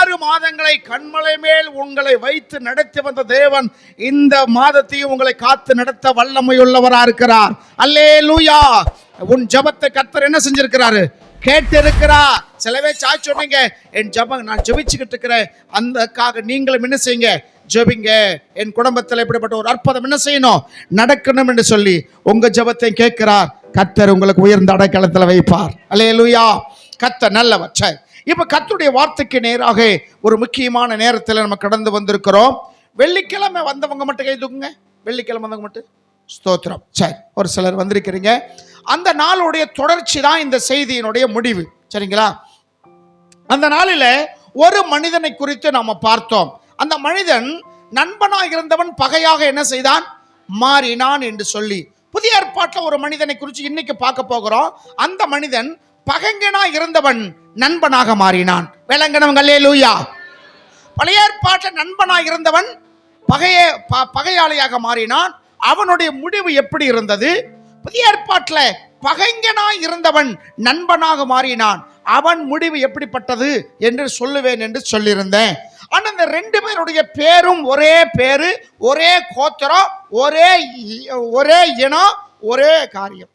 6 மாதங்களை கண்மலை மேல் உங்களை வைத்து நடத்தி வந்த தேவன் இந்த மாதத்தையும் உங்களை காத்து நடத்த வல்லமையுள்ளவரா இருக்கிறார். அல்லேலூயா. உன் ஜெபத்தை கர்த்தர் என்ன செஞ்சிருக்கிறாரு? கேட்டு இருக்கிறார். சிலவே சாய் சொன்னீங்க, என் ஜெபம் நான் ஜெபிச்சுக்கிட்டு இருக்கிறேன், அந்தக்காக நீங்களும் என்ன செய்யுங்க? ஜெபிங்க. என் குடும்பத்தில் இப்படிப்பட்ட ஒரு அற்புதம் என்ன செய்யணும்? நடக்கணும் என்று சொல்லி உங்க ஜெபத்தை கேட்கிறார். கர்த்தர் உங்களுக்கு உயர்ந்த அடைக்கலத்தில் வைப்பார். அல்லேலூயா. கர்த்தர் நல்லவர். சரி, இப்ப கர்த்தருடைய வார்த்தைக்கு நேராக ஒரு முக்கியமான நேரத்தில் நம்ம கடந்து வந்திருக்கிறோம். வெள்ளிக்கிழமை வந்தவங்க மட்டும் கை தூக்குங்க. வெள்ளிக்கிழமை வந்தவங்க மட்டும் ஸ்தோத்திரம். சரி, ஒரு சிலர் வந்திருக்கிறீங்க. அந்த நாளுடைய தொடர்ச்சி தான் இந்த செய்தியினுடைய முடிவு. சரிங்களா? அந்த நாளில் ஒரு மனிதனை குறித்து நாம பார்த்தோம். அந்த மனிதன் நண்பனாக இருந்தவன் பகையாக என்ன செய்தான்? மாறினான் என்று சொல்லி. புதிய ஏற்பாட்டில் ஒரு மனிதனை குறித்து இன்னைக்கு பார்க்க போகிறோம். அந்த மனிதன் பகைஞனாக இருந்தவன் நண்பனாக மாறினான். விளங்கினவங்க அல்லேலூயா. பழைய ஏற்பாட்டில் நண்பனாக இருந்தவன் பகையாளியாக மாறினான். அவனுடைய முடிவு எப்படி இருந்தது? புதிய ஏற்பாட்டில் பகைஞனாய் இருந்தவன் நண்பனாக மாறினான். அவன் முடிவு எப்படிப்பட்டது என்று சொல்லுவேன் என்று சொல்லியிருந்தேன். ஆனால் இந்த 2 பேருடைய பேரும் ஒரே பேரு, ஒரே கோத்திரம், ஒரே இனம், ஒரே காரியம்.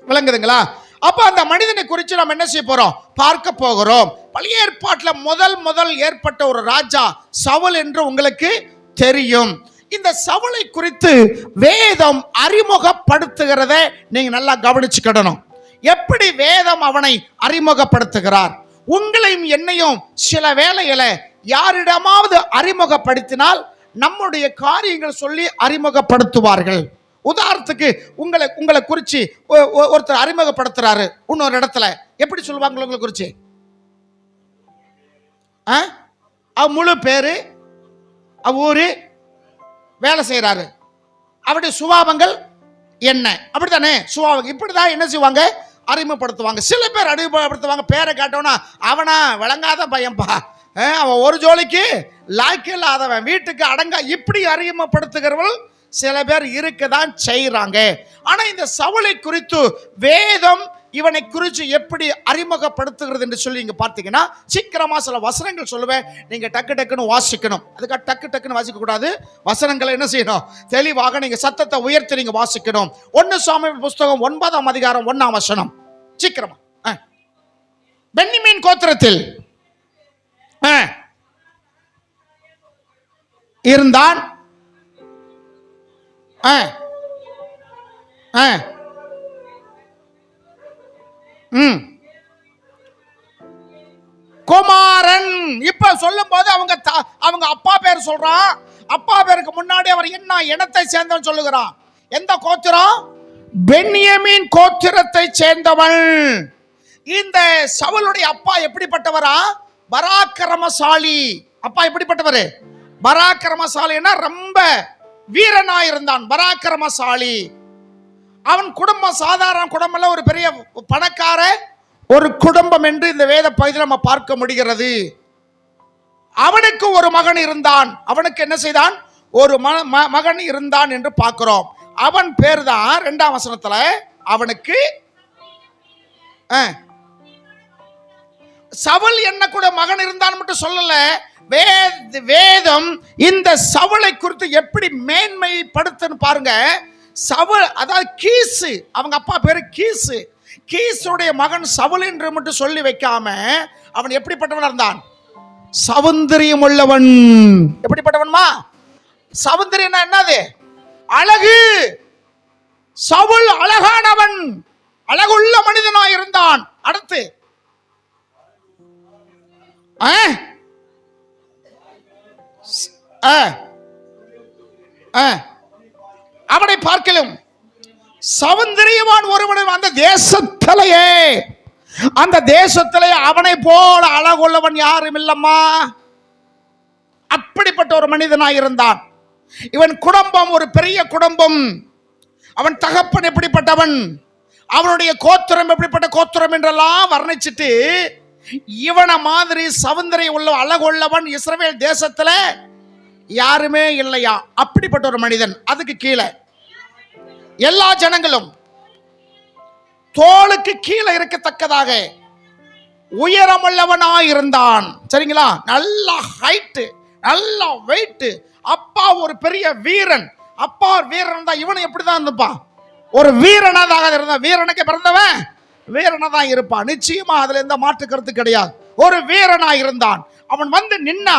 விளங்குதுங்களா? அப்ப அந்த மனிதனை குறித்து நாம் என்ன செய்ய போறோம்? பார்க்க போகிறோம். பழைய ஏற்பாட்டில் முதல் ஏற்பட்ட ஒரு ராஜா சவுல் என்று உங்களுக்கு தெரியும். இந்த சவுலை குறித்து வேதம் அறிமுகப்படுத்துகிறத நீங்க நல்லா கவனிச்சுக்கிடணும். எப்படி வேதம் அவனை அறிமுகப்படுத்துகிறார்? உங்களையும் என்னையும் சில வேளையில யாரிடமாவது அறிமுகப்படுத்தினால் நம்முடைய காரியங்கள் சொல்லி அறிமுகப்படுத்துவார்கள். உதாரணத்துக்கு உங்களை குறித்து ஒருத்தர் அறிமுகப்படுத்துறாரு இன்னொரு இடத்துல, எப்படி சொல்லுவாங்க உங்களை குறித்து? முழு பேரு, ஊரு, வேலை செய்யறாரு, அவருடைய சுபாவங்கள் என்ன, அப்படித்தானே? சுபாவங்கள் இப்படிதான் என்ன செய்வாங்க? அறிமுகப்படுத்துவாங்க. சில பேர் அறிமுகப்படுத்துவாங்க, பேரை காட்டோன்னா அவனா விளங்காத பையன்பா, அவன் ஒரு ஜோலிக்கு லாய்க்கு இல்லாதவன், வீட்டுக்கு அடங்கா, இப்படி அறிமுகப்படுத்துகிறவர்கள் சில பேர் இருக்கதான் செய்யறாங்க. ஆனா இந்த சவுலை குறித்து வேதம் இவனை குறித்து எப்படி அறிமுகப்படுத்துகிறது என்று சொல்லி இங்க பார்த்தீங்கன்னா, சீக்கிரமா சில வசனங்கள் சொல்லுவேன், நீங்க டக்கு டக்குன்னு வாசிக்கணும். அதுக்காக டக்குன்னு வாசிக்க கூடாது. வசனங்களை என்ன செய்யணும்? தெளிவாக நீங்க சத்தத்தை உயர்த்தி நீங்க வாசிக்கணும். 1 சாமுவேல் புஸ்தகம் 9ஆம் அதிகாரம் 1ஆம் வசனம். சீக்கிரமா. பென்யமீன் கோத்திரத்தில் இருந்தான். குமாரன். இப்ப சொல்லும் போது அவங்க அப்பா பேர் சொல்றான். அப்பா பேருக்கு முன்னாடி அவர் என்ன இனத்தை சேர்ந்தவன் சொல்லுகிறான். எந்த கோத்திரம்? பென்யமீன் கோத்திரத்தை சேர்ந்தவன். இந்த சவுலுடைய அப்பா எப்படிப்பட்டவரா? பராக்கிரமசாலி. அப்பா எப்படிப்பட்டவர்? பராக்கிரமசாலின்னா ரொம்ப வீரனா இருந்தான், பராக்கிரமசாலி. அவன் குடும்பம் சாதாரண குடும்பம் இல்ல, ஒரு பெரிய பணக்கார ஒரு குடும்பம் என்று இந்த வேத பகுதியில் நம்ம பார்க்க முடிகிறது. அவனுக்கு ஒரு மகன் இருந்தான். அவனுக்கு என்ன செய்தான்? ஒரு மகன் இருந்தான் என்று பார்க்கிறோம். அவன் பேர் தான் 2ஆம் வசனத்துல அவனுக்கு சவுல் என்ன கூட மகன் இருந்தான் மட்டும் சொல்லல. வேதம் இந்த சவுலை குறித்து எப்படி மேன்மைப்படுத்துன்னு பாருங்க. சவுல் அதாவது கீசு, அவங்க அப்பா பேரு கீசு. கீசுடைய மகன் சவுல் என்று மட்டும் சொல்லி வைக்காம அவன் எப்படிப்பட்டவன் இருந்தான்? சௌந்தரியம் உள்ளவன். எப்படிப்பட்டவன்மா? சௌந்தரியம் என்னது? அழகு. சவுல் அழகானவன், அழகுள்ள மனிதனாய் இருந்தான். அடுத்து அவனை பார்க்கலும் சௌந்தரியவான் ஒருவன் அந்த தேசத்திலே அவனை போல அழகுள்ளவன் யாரும் இல்லம்மா. அப்படிப்பட்ட ஒரு மனிதனாய் இருந்தான். இவன் குடும்பம் ஒரு பெரிய குடும்பம். அவன் தகப்பன் எப்படிப்பட்டவன், அவனுடைய கோத்திரம் எப்படிப்பட்ட கோத்திரம் என்றெல்லாம் வர்ணிச்சிட்டு, இவனை மாதிரி சௌந்தரியம் உள்ள அழகுள்ளவன் இஸ்ரவேல் தேசத்துல யாருமே இல்லையா. அப்படிப்பட்ட ஒரு மனிதன். அதுக்கு கீழே எல்லா ஜனங்களும் தோளுக்கு கீழே இருக்கத்தக்கதாக உயரமுள்ளவனாய் இருந்தான். சரிங்களா? நல்ல ஹைட்டு, நல்ல வெயிட். அப்பா ஒரு பெரிய வீரன். அப்பா ஒரு வீரன் தான். இவன் எப்படிதான் இருப்பான்? ஒரு வீரனாக இருந்தான். வீரனுக்கு பிறந்தவன் வீரனா தான் இருப்பான். நிச்சயமா அதுல எந்த மாற்று கருத்து கிடையாது. ஒரு வீரனா இருந்தான். அவன் வந்து நின்னா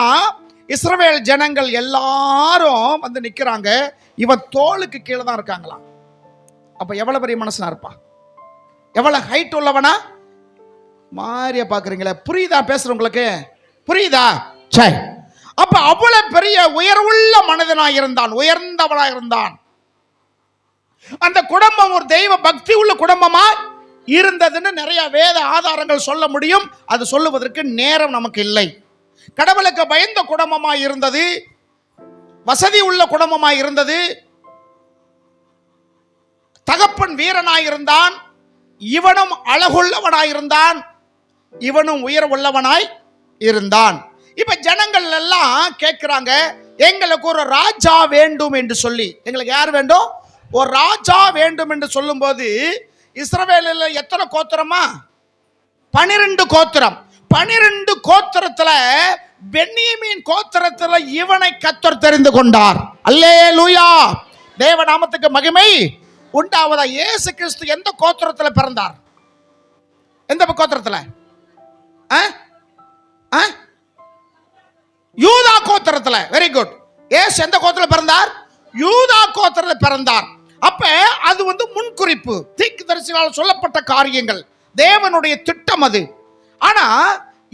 இஸ்ரவேல் ஜனங்கள் எல்லாரும் வந்து நிக்கிறாங்க. இவன் தோளுக்கு கீழே தான் இருக்காங்களாம். அப்ப எவ்வளவு பெரிய மனசனா இருப்பான்? எவ்வளவு ஹைட் உள்ளவனா? மாறிய பாக்குறீங்களா? புரியுதா பேசுறவங்களுக்கு? புரியுதா? சரி. அப்ப அவ்வளவு பெரிய உயர்வுள்ள மனிதனாக இருந்தான், உயர்ந்தவனாக இருந்தான். அந்த குடும்பம் ஒரு தெய்வ பக்தி உள்ள குடும்பமா இருந்ததுன்னு நிறைய வேத ஆதாரங்கள் சொல்ல முடியும். அது சொல்லுவதற்கு நேரம் நமக்கு இல்லை. கடவுளுக்கு பயந்த குடும்பமாய் இருந்தது, வசதி உள்ள குடும்பமாய் இருந்தது. தகப்பன் வீரனாய் இருந்தான், இவனும் அழகுள்ளவனாய் இருந்தான், இவனும் உயர்வுள்ளவனாய் இருந்தான். இப்ப ஜனங்கள் எல்லாம் கேட்கிறாங்க, எங்களுக்கு ஒரு ராஜா வேண்டும் என்று சொல்லி. எங்களுக்கு யார் வேண்டும்? ஒரு ராஜா வேண்டும் என்று சொல்லும் போது, இஸ்ரவேலில் எத்தனை கோத்திரமா? 12 கோத்திரம். 12 கோத்திரத்துல பென்யமீன் கோத்திரத்துல இவனை கர்த்தர் தெரிந்து கொண்டார். அல்லேலூயா, தேவ நாமத்துக்கு மகிமை உண்டாவதா. இயேசு கிறிஸ்து எந்த கோத்திரத்துல பிறந்தார்? எந்த கோத்திரத்துல? யூதா கோத்திரத்துல. Very good. இயேசு எந்த கோத்திரத்துல பிறந்தார்? யூதா கோத்திரத்துல பிறந்தார். அப்ப அது வந்து முன்குறிப்பு, தீர்க்கதரிசியால் சொல்லப்பட்ட காரியங்கள், தேவனுடைய திட்டம் அது. ஆனா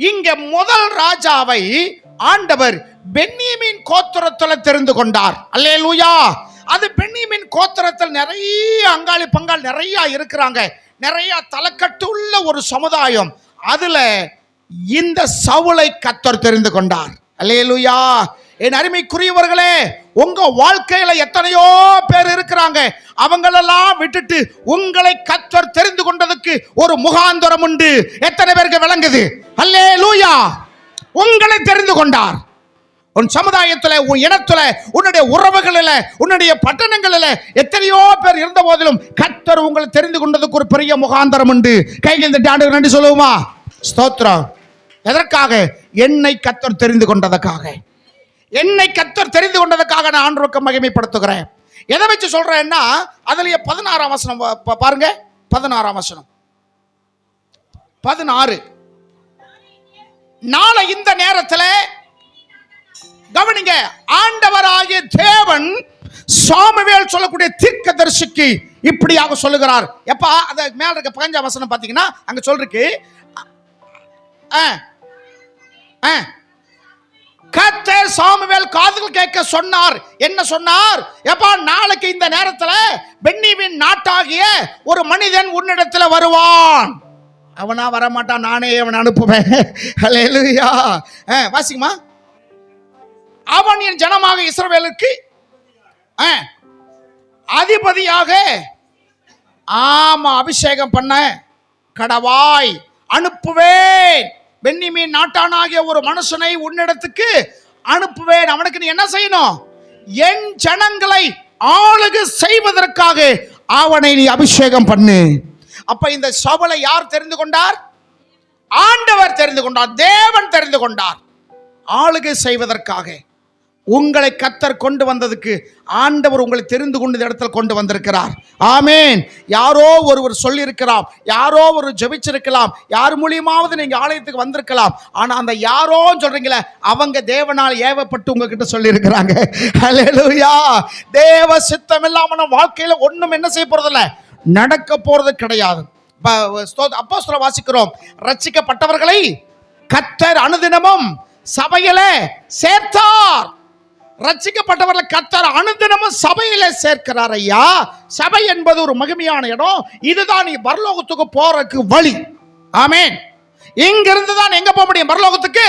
இங்க முதல் ராஜாவை ஆண்டவர் பென்யமீன் கோத்திரத்துல தெரிந்து கொண்டார். அல்லேலூயா. அது பென்யமீன் கோத்திரத்தில் நிறைய அங்காளி பங்காளி நிறைய இருக்கிறாங்க. நிறைய தலைக்கட்டு உள்ள ஒரு சமுதாயம். அதுல இந்த சவுலை கர்த்தர் தெரிந்து கொண்டார். அல்லேலூயா. என் அருமைக்குரியவர்களே, உங்க வாழ்க்கையில எத்தனையோ பேர் இருக்கிறாங்க. அவங்களெல்லாம் விட்டுட்டு உங்களை கர்த்தர் தெரிந்து கொண்டதுக்கு ஒரு முகாந்தரம் உண்டு. எத்தனை பேருக்கு விளங்குது? அல்லேலூயா. உங்களை தெரிந்து கொண்டார். உன் சமுதாயத்துல, உன் இனத்துல, உன்னுடைய உறவுகளில், உன்னுடைய பட்டணங்களில் எத்தனையோ பேர் இருந்த போதிலும் கர்த்தர் உங்களை தெரிந்து கொண்டதுக்கு ஒரு பெரிய முகாந்தரம் உண்டு. கையில் இந்த ஆண்டு நன்றி சொல்லுவோமா? ஸ்தோத்திரம். எதற்காக? என்னை கர்த்தர் தெரிந்து கொண்டதற்காக. என்னை கர்த்தர் தெரிந்து கொண்டதற்காக நான் ஆண்டவருக்கு மகிமைப்படுத்துகிறேன். எதை வச்சு சொல்றேன்னா, அதுலயே 16ஆம் வசனம் பாருங்க. 16ஆம் வசனம் 16. நாளை இந்த நேரத்தில் கவனிங்க, ஆண்டவராகிய தேவன் சாமுவேல் சொல்லக்கூடிய தீர்க்கதரிசிக்கு இப்படியாக சொல்லுகிறார். எப்பா அந்த மேல இருக்க 15ஆம் வசனம் பாத்தீங்கன்னா அங்க சொல்றதுக்கு கர்த்தர் சாமுவேல் காதுகள் கேட்க சொன்னார். என்ன சொன்னார்? எப்பா நாளைக்கு இந்த நேரத்தில் பென்யமீன் நாட்டாகிய ஒரு மனிதன் உன்னிடத்தில் வருவான். அவனா வரமாட்டான், நானே அவன் அனுப்புவேன். அல்லேலூயா. வாசிக்குமா? அவன் என் ஜனமாக இஸ்ரவேலுக்கு அதிபதியாக அபிஷேகம் பண்ண கடவாய் அனுப்புவேன். பென்யமீன் நாட்டானாகிய ஒரு மனுஷனை உன்னிடத்துக்கு அனுப்புவேன். அவனுக்கு நீ என்ன செய்யணும்? என் ஜனங்களை ஆளுகை செய்வதற்காக அவனை நீ அபிஷேகம் பண்ணு. அப்ப இந்த சவுலை யார் தெரிந்து கொண்டார்? ஆண்டவர் தெரிந்து கொண்டார், தேவன் தெரிந்து கொண்டார். ஆளுகை செய்வதற்காக உங்களை கர்த்தர் கொண்டு வந்ததுக்கு ஆண்டவர் உங்களை தெரிந்து கொண்ட இடத்துல கொண்டு வந்திருக்கிறார். ஆமேன். யாரோ ஒருவர் சொல்லி இருக்கலாம், யாரோ ஒரு ஜெபிச்சிருக்கலாம், யார் மூலியமாவது நீங்க ஆலயத்துக்கு வந்திருக்கலாம். ஆனா அந்த யாரோன்னு சொல்றீங்களே, அவங்க தேவனால் ஏவப்பட்டு உங்ககிட்ட சொல்லி இருக்கிறாங்க. அல்லேலூயா. தேவ சித்தம் இல்லாம நம்ம வாழ்க்கையில ஒண்ணும் என்ன செய்ய போறதில்ல, நடக்க போறது கிடையாது. அப்போஸ்தலர் வாசிக்கிறோம், ரட்சிக்கப்பட்டவர்களை கர்த்தர் அனுதினமும் சபையில சேர்த்தார். ரட்சிக்கப்பட்டவர்களை கர்த்தர் அனுதினமும் சபையில சேர்க்கிறார். ஐயா, சபை என்பது ஒரு மகிமையான இடம். இதுதான் நீ பரலோகத்துக்கு போறதுக்கு வழி. ஆமென். இங்கிருந்து தான் எங்க போக முடியும்? பரலோகத்துக்கு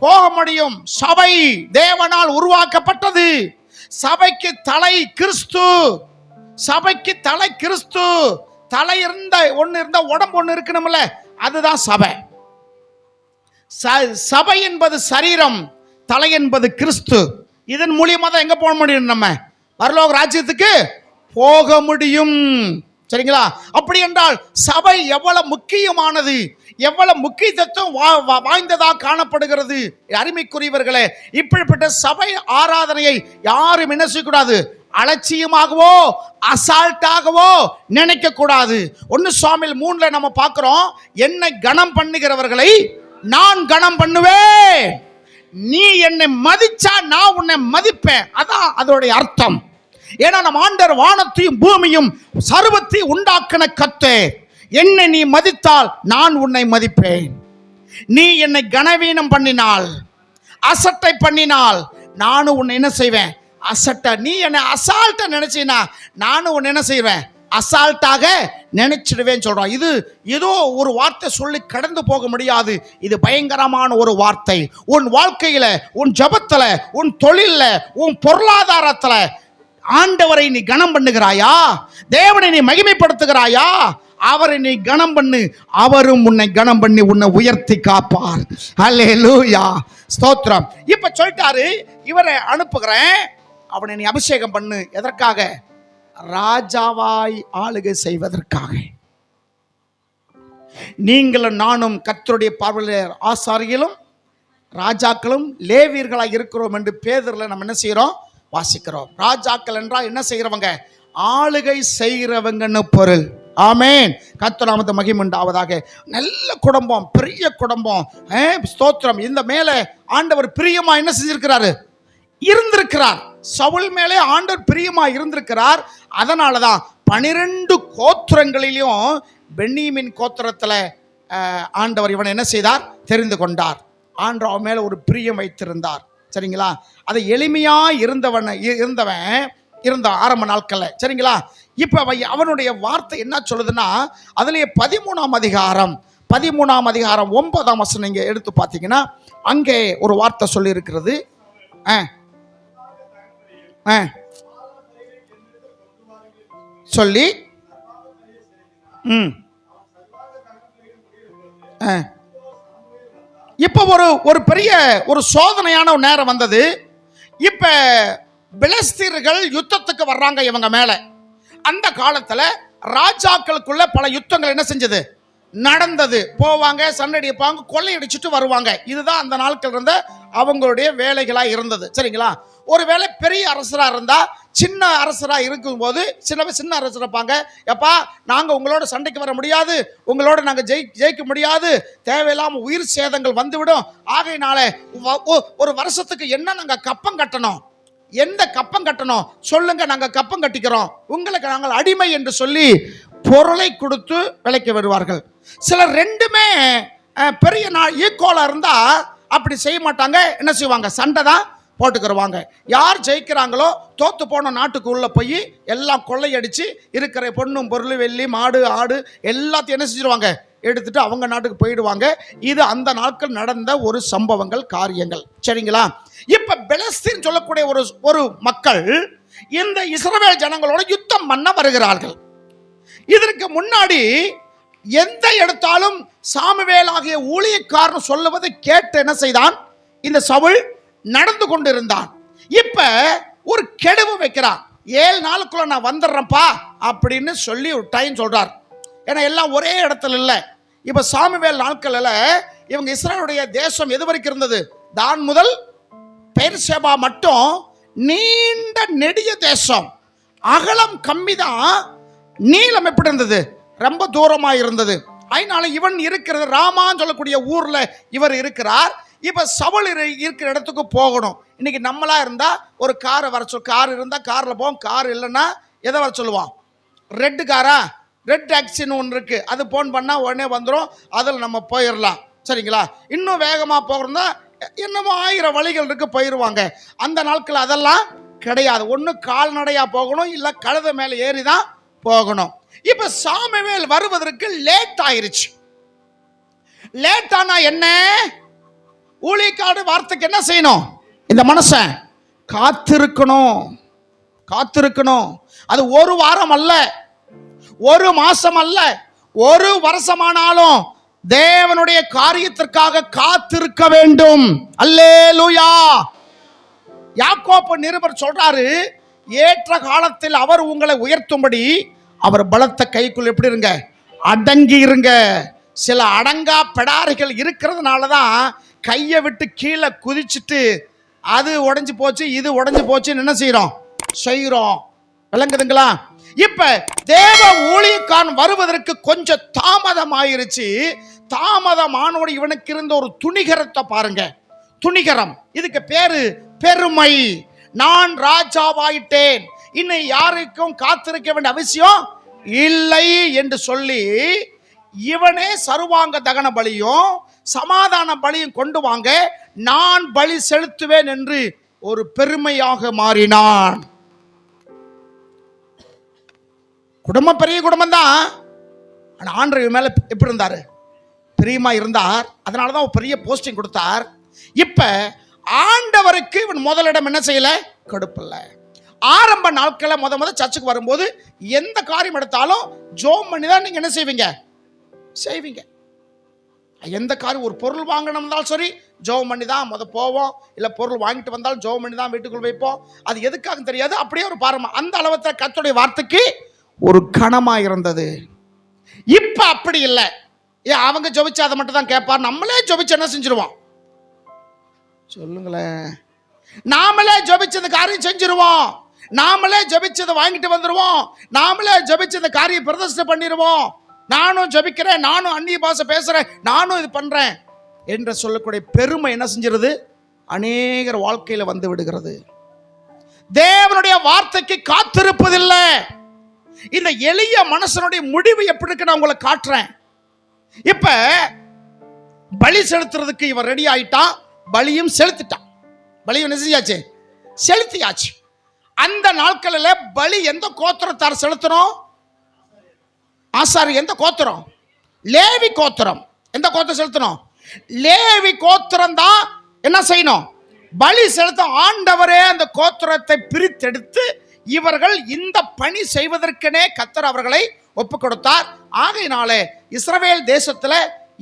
போக முடியும். சபை தேவனால் உருவாக்கப்பட்டது. சபைக்கு தலை கிறிஸ்து. சபைக்கு தலை கிறிஸ்து. தலை இருந்தா ஒண்ணு இருந்தா உடம்பு ஒண்ணு இருக்கணும்ல, அதுதான் சபை. சபை என்பது சரீரம், தலை என்பது கிறிஸ்து. இதன் மூலியமா தான் எங்க போக முடியும்? நம்ம பரலோக ராஜ்யத்துக்கு போக முடியும். சரிங்களா? அப்படி என்றால் சபை எவ்வளவு முக்கியமானது, எவ்வளவு முக்கியத்துவம் வாய்ந்ததாக காணப்படுகிறது. அருமைக்குரியவர்களே, இப்படிப்பட்ட சபை ஆராதனையை யாரும் என்ன செய்யக்கூடாது, அலட்சியமாகவோ அசால்ட்டாகவோ நினைக்க கூடாது. 1 சாமுவேல் 3 நம்ம பார்க்கிறோம், என்னை கனம் பண்ணுகிறவர்களை நான் கனம் பண்ணுவேன், நீ என்னை மதிச்சா நான் உன்னை மதிப்பேன். அதான் அதோடைய அர்த்தம். ஏன்னா நம்ம ஆண்டவர் வானத்தையும் பூமியும் சர்வத்தையும் உண்டாக்கின கர்த்தர். என்னை நீ மதித்தால் நான் உன்னை மதிப்பேன். நீ என்னை கனவீனம் பண்ணினால், அசட்டை பண்ணினால், நானும் உன்னை என்ன செய்வேன், அசட்டை. நீ என்னை அசால்ட்டா நினைச்சினா நானும் உன்னை என்ன செய்வேன், அசால்ட்டாக நினைச்சிடுவேன் சொல்றான். இது ஏதோ ஒரு வார்த்தை சொல்லி கடந்து போக முடியாது. இது பயங்கரமான ஒரு வார்த்தை. உன் வாழ்க்கையில, உன் ஜபத்துல, உன் தொழில்ல, உன் பொருளாதாரத்துல ஆண்டவரை நீ கனம் பண்ணுகிறாயா, தேவனை நீ மகிமைப்படுத்துகிறாயா, அவரை நீ கனம் பண்ணு, அவரும் உன்னை கனம் பண்ணி உன்னை உயர்த்தி காப்பார். அல்லேலூயா, ஸ்தோத்திரம். இப்ப சொல்லிட்டாரு, இவரை அனுப்புகிறேன், அவனை நீ அபிஷேகம் பண்ணு. எதற்காக? ராஜாவாய் ஆளுகை செய்வதற்காக. நீங்களும் நானும் கர்த்தருடைய பார்வையில் ஆசாரிகளும் ராஜாக்களும் லேவியர்களாக இருக்கிறோம் என்று பேதுருல நம்ம என்ன செய்யறோம், வாசிக்கிறோம். ராஜாக்கள் என்றால் என்ன செய்கிறவங்க, ஆளுகை செய்கிறவங்கன்னு பொருள். ஆமென். கர்த்தர் நாமத்துக்கு மகிமை உண்டாவதாக. நல்ல குடும்பம், பெரிய குடும்பம், ஸ்தோத்திரம். இந்த மேலே ஆண்டவர் பிரியமா என்ன செஞ்சிருக்கிறாரு, இருந்திருக்கிறார். சவுல் மேலே ஆண்டவர் பிரியமா இருந்திருக்கிறார். அதனாலதான் 12 கோத்திரங்களிலும் பென்னியமின் கோத்திரத்தில் ஆண்டவர் இவனை என்ன செய்தார், தெரிந்து கொண்டார். ஆண்டவர் அவன் மேல ஒரு பிரியம் வைத்திருந்தார். சரிங்களா? அதை எளிமையா இருந்தவன் இருந்தான் ஆரம்ப நாட்கள்ல. சரிங்களா? இப்ப அவனுடைய வார்த்தை என்ன சொல்லுதுன்னா, அதுலயே 13ஆம் அதிகாரம் 9ஆம் வசனம் நீங்க எடுத்து பார்த்தீங்கன்னா அங்கே ஒரு வார்த்தை சொல்லி இருக்கிறது. சொல்லி இப்ப ஒரு பெரிய ஒரு சோதனையான ஒரு நேரம் வந்தது. இப்ப பெலிஸ்தீர்கள் யுத்தத்துக்கு வர்றாங்க இவங்க மேல. அந்த காலத்துல ராஜாக்களுக்குள்ள பல யுத்தங்கள் என்ன செஞ்சது, நடந்தது. போவாங்க, சண்டடிப்பாங்க, கொள்ளையடிச்சுட்டு வருவாங்க. இதுதான் அந்த நாட்கள் இருந்த அவங்களுடைய வேலைகளா இருந்தது. சரிங்களா? ஒருவேளை பெரிய அரசரா இருந்தா, சின்ன அரசரா இருக்கும்போது சின்ன அரசர் இருப்பாங்க, எப்பா நாங்க உங்களோட சண்டைக்கு வர முடியாது, உங்களோட நாங்க ஜெயிக்க முடியாது, தேவையில்லாம உயிர் சேதங்கள் வந்துவிடும், ஆகையினால ஒரு வருஷத்துக்கு என்ன நாங்க கப்பம் கட்டணும், எந்த கப்பம் கட்டணும் சொல்லுங்க, நாங்க கப்பம் கட்டிக்கிறோம், உங்களுக்கு நாங்கள் அடிமை என்று சொல்லி பொருளை கொடுத்து விலைக்கு வருவார்கள். சிலர் ரெண்டுமே பெரிய ஈக்குவலா இருந்தா அப்படி செய்ய மாட்டாங்க. என்ன செய்வாங்க, சண்டை தான் போட்டுக்கிறவாங்க. யார் ஜெயிக்கிறாங்களோ தோத்து போன நாட்டுக்கு உள்ள போய் எல்லாம் கொள்ளையடிச்சு இருக்கிற பொண்ணும் பொருள், வெள்ளி, மாடு, ஆடு எல்லாத்தையும் என்ன செஞ்சிருவாங்க, எடுத்துட்டு அவங்க நாட்டுக்கு போயிடுவாங்க. இது அந்த நாட்கள் நடந்த ஒரு சம்பவங்கள், காரியங்கள். சரிங்களா? இப்ப பெலிஸ்தீன் சொல்லக்கூடிய ஒரு மக்கள் இந்த இஸ்ரவேல் ஜனங்களோட யுத்தம் பண்ண வருகிறார்கள். இதற்கு முன்னாடி எந்த எடுத்தாலும் சாமுவேல் ஆகிய ஊழியக்காரன் சொல்லுவதை கேட்டு என்ன செய்தான், இந்த சவுல் நடந்து கொண்டிருந்தான். இப்ப ஒரு கெடுவு வைக்கிறான். 7 நாளுக்குள்ள நான் வந்துடுறேன்ப்பா அப்படின்னு சொல்லி ஒரு டைம் சொல்றார். ஏன்னா எல்லாம் ஒரே இடத்துல இல்லை. இப்ப சாமுவேல் நாட்களில் இவங்க இஸ்ரவேலுடைய தேசம் எது வரைக்கும் இருந்தது, தான் முதல் பெர்சேபா மட்டும் நீண்ட நெடிய தேசம். அகலம் கம்மி தான், நீளம் எப்படி இருந்தது, ரொம்ப தூரமா இருந்தது. அதனால இவன் இருக்கிறது ராமான்னு சொல்லக்கூடிய ஊர்ல இவர் இருக்கிறார். இப்ப சவுல் இருக்கிற இடத்துக்கு போகணும். இன்னைக்கு நம்மளா இருந்தா ஒரு காரை வர கார் இருந்தா கார்ல போவோம், கார் இல்லைன்னா எதை வர சொல்லுவோம், ரெட் காரா, ரெட் டாக்ஸின்னு ஒன்று இருக்கு, அது போன் பண்ணா உடனே வந்துடும், அதில் நம்ம போயிடலாம். சரிங்களா? இன்னும் வேகமா போகிறதா என்னமோ 1000 வழிகள் இருக்கு, போயிடுவாங்க. அந்த நாட்கள் அதெல்லாம் கிடையாது. ஒன்று கால்நடையா போகணும், இல்லை கழுதை மேலே ஏறி தான் போகணும். இப்ப சாமுவேல் வருவதற்கு லேட் ஆயிருச்சு. லேட் ஆனா என்ன, ஊழியக்காடு வார்த்தைக்கு என்ன செய்யணும், இந்த மனுஷன் காத்திருக்கணும். அது ஒரு வாரம் அல்ல, ஒரு மாசம் அல்ல, ஒரு வருஷமானாலும் தேவனுடைய காரியத்திற்காக காத்திருக்க வேண்டும். அல்லேலூயா. யாக்கோப்பு நிருபர் சொல்றாரு, ஏற்ற காலத்தில் அவர் உங்களை உயர்த்தும்படி அவர் பலத்த கைக்குள் எப்படி இருங்க, அடங்கி இருங்க. சில அடங்கா பெடாரிகள் இருக்கிறதுனால தான் கையை விட்டு கீழே குதிச்சுட்டு அது உடைஞ்சு போச்சு இது உடைஞ்சு போச்சுன்னு என்ன செய்கிறோம். விளங்குதுங்களா? இப்ப தேவ ஊழியக்காரன் வருவதற்கு கொஞ்சம் தாமதம் ஆயிருச்சு. தாமதமானோடு இவனுக்கு இருந்த ஒரு துணிகரத்தை பாருங்க. துணிகரம், இதுக்கு பேரு பெருமை. நான் ராஜாவாயிட்டேன், இன்னை யாருக்கும் காத்திருக்க வேண்டிய அவசியம் இல்லை என்று சொல்லி இவனே சர்வாங்க தகன பலியும் சமாதான பலியும் கொண்டு வாங்க, நான் பலி செலுத்துவேன் என்று ஒரு பெருமையாக மாறினான். குடும்பம் பெரிய குடும்பம் தான், ஆனால் ஆண்டவர் மேல எப்படி இருந்தாரு? பிரியமா இருந்தார். அதனாலதான் ஒரு பெரிய போஸ்டிங் கொடுத்தார். இப்ப ஆண்டவருக்கு இவன் முதலிடம் என்ன செய்யல, கொடுப்பல. ஆரம்ப நாட்களை முத சர்ச்சுக்கு வரும்போது எந்த காரியம் எடுத்தாலும் ஜோம் பண்ணி தான் நீங்க என்ன செய்வீங்க. எந்த காரியம், ஒரு பொருள் வாங்கணும்னாலும் சரி ஜோம் பண்ணி தான் போவோம். இல்லை பொருள் வாங்கிட்டு வந்தாலும் ஜோம் பண்ணி தான் வீட்டுக்குள் வைப்போம். அது எதுக்காக தெரியாது, அப்படியே ஒரு பாரமா. அந்த அளவுக்கு கர்த்தருடைய வார்த்தைக்கு ஒரு கனமா இருந்தது. இப்ப அப்படி இல்லை. ஏன் அவங்க ஜெபிச்சு அதை மட்டும் தான் கேட்பார், நம்மளே ஜெபிச்சு என்ன செஞ்சிருவோம் சொல்லுங்களேன். நாமளே ஜெபிச்சது காரியம் செஞ்சிருவோம், நாமளே ஜெபிச்சதை வாங்கிட்டு வந்துருவோம், நாமளே ஜெபிச்சத காரியம் பிரதிஷ்டை பண்ணிடுவோம். நானும் ஜெபிக்கிறேன், நானும் அந்நிய பாஷை பேசுறேன், நானும் இது பண்றேன் என்று சொல்லக்கூடிய பெருமை என்ன செஞ்சிருது, அநேகர் வாழ்க்கையில வந்து விடுகிறது. தேவனுடைய வார்த்தைக்கு காத்திருப்பதில்லை. இந்த எளிய மனுஷனுடைய முடிவு எப்படி இருக்கு நான் உங்களை காட்டுறேன். இப்ப பலி செலுத்துறதுக்கு இவன் ரெடி ஆயிட்டான், பலியும் செலுத்திட்டான். பலியும் என்ன செஞ்சாச்சு, செலுத்தியாச்சு. அந்த நாட்களில் பலி எந்த கோத்திரத்தார் செலுத்தணும்? ஆசாரி. எந்த கோத்திரம்? லேவி கோத்திரம். எந்த கோத்திரம் செலுத்தணும்? லேவி கோத்திரம் தான் என்ன செய்யணும், பலி செலுத்த. ஆண்டவரே அந்த கோத்திரத்தை பிரித்தெடுத்து இவர்கள் இந்த பணி செய்வதற்கெனே கர்த்தர் அவர்களை ஒப்பு கொடுத்தார். ஆகையினாலே இஸ்ரவேல் தேசத்துல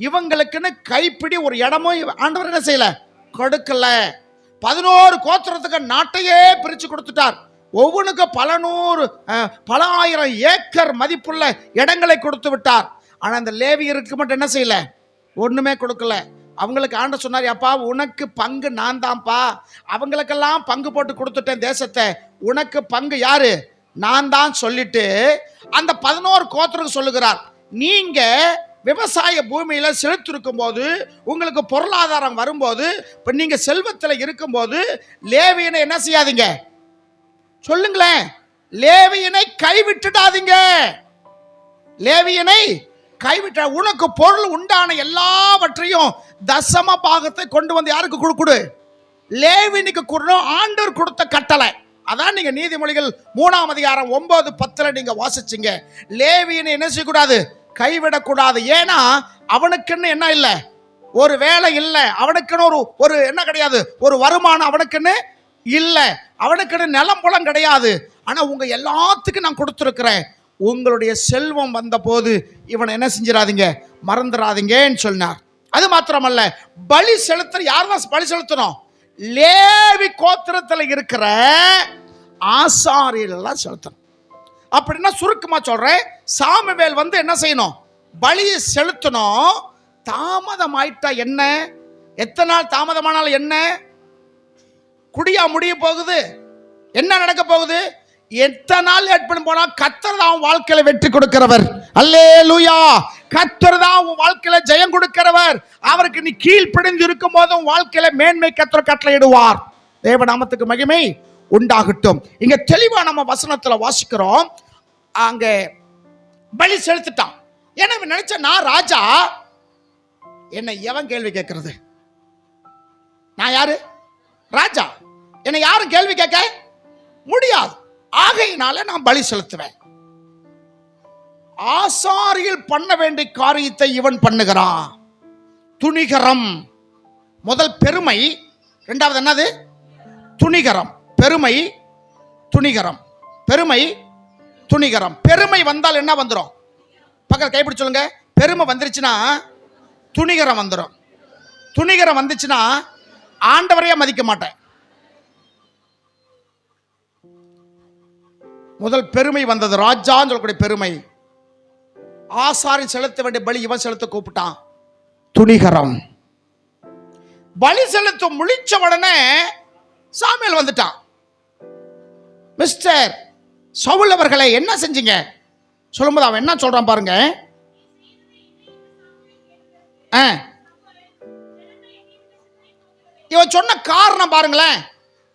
இவங்களுக்குன்னு கைப்பிடி ஒரு இடமும் ஆண்டவர் என்ன செய்யல, கொடுக்கல. 11 கோத்திரத்துக்கு நாட்டையே பிரிச்சு கொடுத்துட்டார். ஒவ்வொன்றுக்கு பல ஆயிரம் ஏக்கர் மதிப்புள்ள இடங்களை கொடுத்து விட்டார். ஆனா அந்த லேவியருக்கு மட்டும் என்ன செய்யல, ஒண்ணுமே கொடுக்கல. அவங்களுக்கு ஆண்டவர் சொன்னார், அப்பா உனக்கு பங்கு நான் தான்ப்பா, அவங்களுக்கெல்லாம் பங்கு போட்டு கொடுத்துட்டேன் தேசத்தை, உனக்கு பங்கு யாரு, நான் தான் சொல்லிட்டு அந்த 11 கோத்திரம் சொல்லுகிறார், நீங்க விவசாய பூமியில செலுத்திருக்கும் போது, உங்களுக்கு பொருளாதாரம் வரும்போது, இப்ப நீங்க செல்வத்தில் இருக்கும்போது லேவியனை என்ன செய்யாதீங்க சொல்லுங்களேன், லேவியனை கைவிட்டுடாதீங்க. லேவியனை கைவிட்ட, உனக்கு பொருள் உண்டான எல்லாவற்றையும் தசம பாகத்தை கொண்டு வந்து யாருக்கு கொடு, லேவியனுக்கு கொடுக்கணும். ஆண்டவர் கொடுத்த கட்டளை அதான். நீங்க நீதிமொழிகள் 3ஆம் அதிகாரம் 9, 10 நீங்க வாசிச்சீங்க. லேவியனை என்ன செய்யக்கூடாது, கைவிடக்கூடாது. ஏன்னா அவனுக்குன்னு என்ன இல்லை, ஒரு வேலை இல்லை, அவனுக்குன்னு ஒரு என்ன கிடையாது, ஒரு வருமானம் அவனுக்குன்னு இல்லை, அவனுக்குன்னு நிலம் புலம் கிடையாது. ஆனா உங்க எல்லாத்துக்கும் நான் கொடுத்துருக்கிறேன். உங்களுடைய செல்வம் வந்த போது இவனை என்ன செஞ்சிடாதீங்க, மறந்துடாதீங்கன்னு சொன்னார். அது மாத்திரமல்ல, பலி செலுத்த யார் தான் பலி செலுத்தணும், லேவி கோத்திரத்தில் இருக்கிற ஆசாரியர்கள் செலுத்தணும். அப்படின்னா சுருக்கமா சொல்றேன், சாமுவேல் வந்து என்ன செய்யணும், பலியை செலுத்தணும். தாமதம் ஆயிட்டா என்ன, எத்தனை நாள் தாமதமானாலும் என்ன, குடியா முடிய போகுது, என்ன நடக்க போகுது, எத்தனை நாள் லேட் பண்ணி போனா கர்த்தர் தான் வாழ்க்கையில வெற்றி கொடுக்கிறவர். அல்லேலூயா. கர்த்தர் தான் வாழ்க்கையில ஜெயம் கொடுக்கிறவர். அவருக்கு நீ கீழ்ப்படிந்து இருக்கும் போதும் வாழ்க்கையில மேன்மை கர்த்தர் கட்டளையிடுவார். தேவ நாமத்துக்கு மகிமை உண்டாகட்டும். இங்க தெளிவா நம்ம வசனத்துல வாசிக்கிறோம், அங்க பலி செலுத்திட்டான். ஏன்னா நினைச்ச நான் ராஜா, என்ன எவன் கேள்வி கேட்கறது, நான் யாரு, ராஜா, என்னை யாரும் கேள்வி கேட்க முடியாது. ஆகையினால நான் பலி செலுத்துவேன். ஆசாரியில் பண்ண வேண்டிய காரியத்தை இவன் பண்ணுகிறான். துணிகரம். முதல் பெருமை, இரண்டாவது என்னது, துணிகரம். பெருமை, துணிகரம். பெருமை, துணிகரம். பெருமை வந்தால் என்ன வந்துடும், பக்கத்தில் கைப்பிடி சொல்லுங்க. பெருமை வந்துருச்சுன்னா துணிகரம் வந்துடும். துணிகரம் வந்துச்சுன்னா ஆண்டவரையே மதிக்க மாட்டேன். முதல் பெருமை வந்தது, ராஜான்னு சொல்லக்கூடிய பெருமை. ஆசாரியன் செலுத்த வேண்டிய பலி இவன் செலுத்த கூப்பிட்டான், துணிகரம். பலி செலுத்த முழிச்ச உடனே சாமுவேல் வந்துட்டான். மிஸ்டர் சவுல் அவர்களை என்ன செஞ்சீங்க சொல்லும்போது அவன் என்ன சொல்றான் பாருங்க. இவன் சொன்ன காரணம் பாருங்களேன்.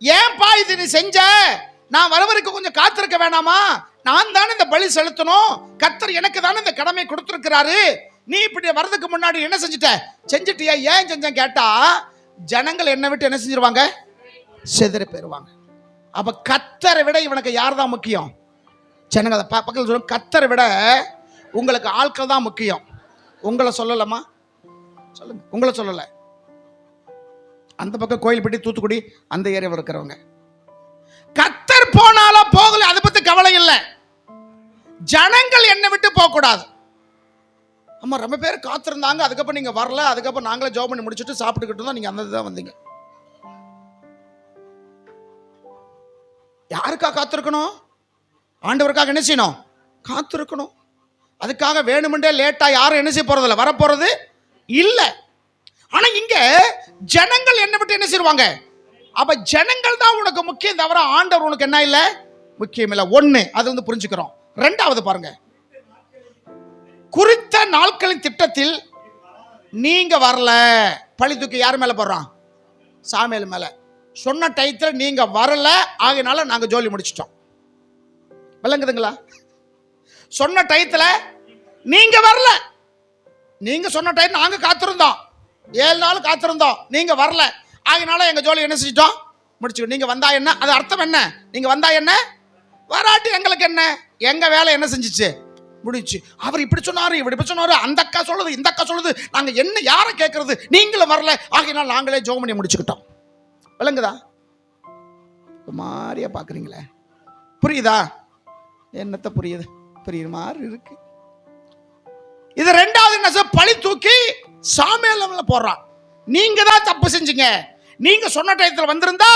ஏன்பா இது நீ செஞ்ச? நான் வரவருக்கு கொஞ்சம் காத்திருக்க வேணாமா? நான் தானே இந்த பலி செலுத்தணும், கர்த்தர் எனக்கு தானே இந்த கடமை கொடுத்திருக்கிறாரு. நீ இப்படி வரதுக்கு முன்னாடி என்ன செஞ்சுட்டியா? ஏன் செஞ்சேன் கேட்டா ஜனங்கள் என்ன விட்டு என்ன செஞ்சிருவாங்க? செதறி போயிருவாங்க. அப்ப கர்த்தரை விட இவனுக்கு யார் தான் முக்கியம்? ஜனங்கள். பக்கத்தில் சொல்லுங்க, கர்த்தரை விட உங்களுக்கு ஆட்கள் தான் முக்கியம். உங்களை சொல்லலாமா? சொல்லுங்க, உங்களை சொல்லல. அந்த பக்கம் கோயில்பட்டி, தூத்துக்குடி அந்த ஏரியாவில் இருக்கிறவங்க கர்த்தர் போனாலும் போகல, அதை பத்தி கவலை இல்லை. ஜனங்கள் என்னை விட்டு போக கூடாது. ஆமா, ரொம்ப பேர் காத்திருந்தாங்க, அதுக்கப்புறம் நீங்க வரல, அதுக்கப்புறம் நாங்களே ஜாப் பண்ணி முடிச்சுட்டு சாப்பிட்டுக்கிட்டு இருந்தோம், நீங்க அந்த தான் வந்தீங்க. யாருக்கா காத்திருக்கணும்? ஆண்டவருக்காக என்ன செய்யணும்? காத்திருக்கணும். அதுக்காக வேணுமென்றே லேட்டா யாரும் என்ன செய்ய போறதில்ல, வரப்போறது இல்லை. ஆனா இங்க ஜனங்கள் என்ன விட்டு என்ன செய்வாங்க? அப்ப ஜனங்கள் தான் உனக்கு முக்கியம், தவிர ஆண்டவர் உனக்கு என்ன இல்லை, முக்கியம் இல்லை. ஒண்ணு அது புரிஞ்சுக்கிறோம். ரெண்டாவது பாருங்க, குறித்த நாட்களின் திட்டத்தில் நீங்க வரல. பழி தூக்கி யார் மேல போடுறான்? சாமுவேல் மேல. சொன்ன டயத்தில் நீங்க வரல, ஆகையினால நாங்க ஜோலி முடிச்சிட்டோம். விளங்குதுங்களா? சொன்ன டயத்துல நீங்க வரல, நீங்க சொன்ன டயம் நாங்க காத்திருந்தோம், 7 நாள் காத்திருந்தோம், நீங்க வரல, ஆகையினால எங்க ஜோலி என்ன செஞ்சிட்டோம், முடிச்சுக்கோ. நீங்க வந்தா என்ன, அது அர்த்தம் என்ன? நீங்க வந்தா என்ன, வராட்டி எங்களுக்கு என்ன, எங்க வேலை என்ன செஞ்சிச்சு, முடிச்சு. அவர் இப்படி சொன்னாரு, இப்படி சொன்னாரு, அந்த அக்கா சொல்லுது, இந்த அக்கா சொல்லுது, நாங்க என்ன யாரை கேட்கறது, நீங்களும் வரல, ஆகையினால நாங்களே ஜோம் பண்ணி முடிச்சுக்கிட்டோம். விளங்குதா? மாதிரியா பாக்குறீங்களே, புரியுதா? என்னத்த புரியுது, புரியுற மாதிரி இருக்கு. இது ரெண்டாவது என்ன, பழி தூக்கி சாமுவேல் போடுறான். நீங்க தான் தப்பு செஞ்சீங்க, நீங்க சொன்ன டயத்தில் வந்திருந்தா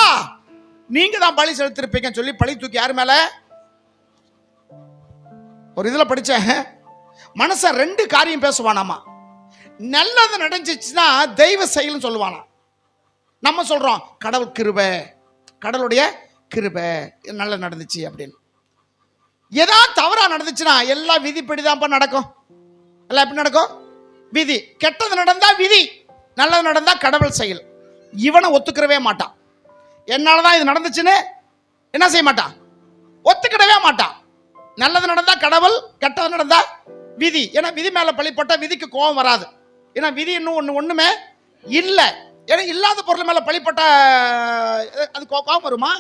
நீங்க தான் பலி செலுத்திருப்பீங்க சொல்லி பழி தூக்கி யார் மேல? ஒரு இதுல படிச்ச மனுஷன் 2 காரியம் பேசுவானாமா. நல்லது நடந்துச்சுன்னா தெய்வ செயல்னு சொல்லுவானா. நம்ம சொல்றோம் கடவுள் கிருபை, கடவுளுடைய கிருபை, நல்லது நடந்துச்சு அப்படின்னு. ஏதாவது தவறா நடந்துச்சுன்னா எல்லாம் விதிப்படிதான் நடக்கும். எல்லாம் எப்படி நடக்கும்? விதி. கெட்டது நடந்தா விதி, நல்லது நடந்தா கடவுள் செயல். இவனை ஒத்துக்கிறவே மாட்டான். என்னாலதான் இது நடந்துச்சுன்னு என்ன செய்ய மாட்டான், ஒத்துக்கிடவே மாட்டான். நல்லது நடந்தா கடவுள், கெட்டது நடந்தா விதி. ஏன்னா விதி மேல பழிப்பட்ட விதிக்கு கோபம் வராது. ஏன்னா விதி இன்னும் ஒண்ணுமே இல்லை. ஏன்னா இல்லாத பொருள் மேல பழிப்பட்ட அது கோபம் வருமா?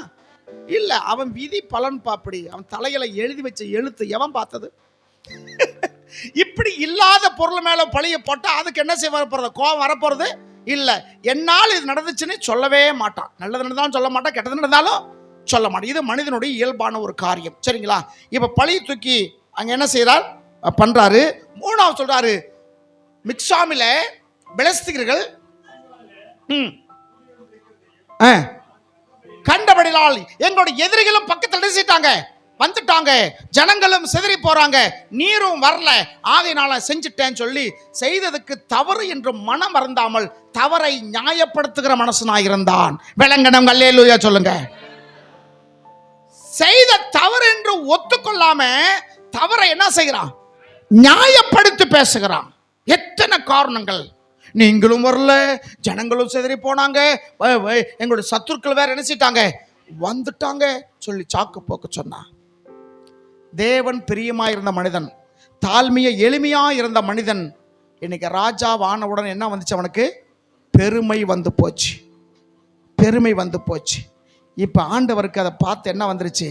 இல்ல. அவன் விதி பலன் பாப்படி, அவன் தலையில எழுதி வச்ச எழுத்து எவன் பார்த்தது? இப்படி இல்லாத பொருள் மேல பழிய போட்டா அதுக்கு என்ன செய்ய போறது, கோபம் வரப்போறது இல்ல. என்னால் இது நடந்துச்சுன்னு சொல்லவே மாட்டான். நல்லது நடந்தாலும் சொல்ல மாட்டான், கெட்டது நடந்தாலும் சொல்ல மாட்டான். இது மனிதனுடைய இயல்பான ஒரு காரியம். சரிங்களா? இப்ப பழி தூக்கி அங்க என்ன செய்யறார், பண்றாரு. 3வது சொல்றாரு, மிக்சாமில பெலிஸ்தீர்கள் கண்டபடியால் எங்களுடைய எதிரிகளும் பக்கத்தில் நிறுத்திட்டாங்க, வந்துட்டாங்க, ஜனங்களும் சிதறி போறாங்க, நீரும் வரல, ஆகையினால செஞ்சுட்டேன்னு சொல்லி செய்ததுக்கு தவறு என்று மனம் வருந்தாமல் தவறை நியாயப்படுத்துகிற மனசனாயிருந்தான். விளங்கணும்? அல்லேலூயா சொல்லுங்க. செய்த தவறு என்று ஒத்துக்கொள்ளாம தவறை என்ன செய்கிறான், நியாயப்படுத்தி பேசுகிறான். எத்தனை காரணங்கள். நீங்களும் வரல, ஜனங்களும் சிதறி போனாங்க, எங்களுடைய சத்துருக்கள் வேற என்ன செய்தாங்க, வந்துட்டாங்க சொல்லி சாக்கு போக்கு சொன்னான். தேவன் பிரியமாயிருந்த மனிதன், தாழ்மைய எளிமையா இருந்த மனிதன், இன்னைக்கு ராஜா வானவுடன் என்ன வந்துச்சு, அவனுக்கு பெருமை வந்து போச்சு, பெருமை வந்து போச்சு. இப்ப ஆண்டவருக்கு அதை பார்த்து என்ன வந்துருச்சு,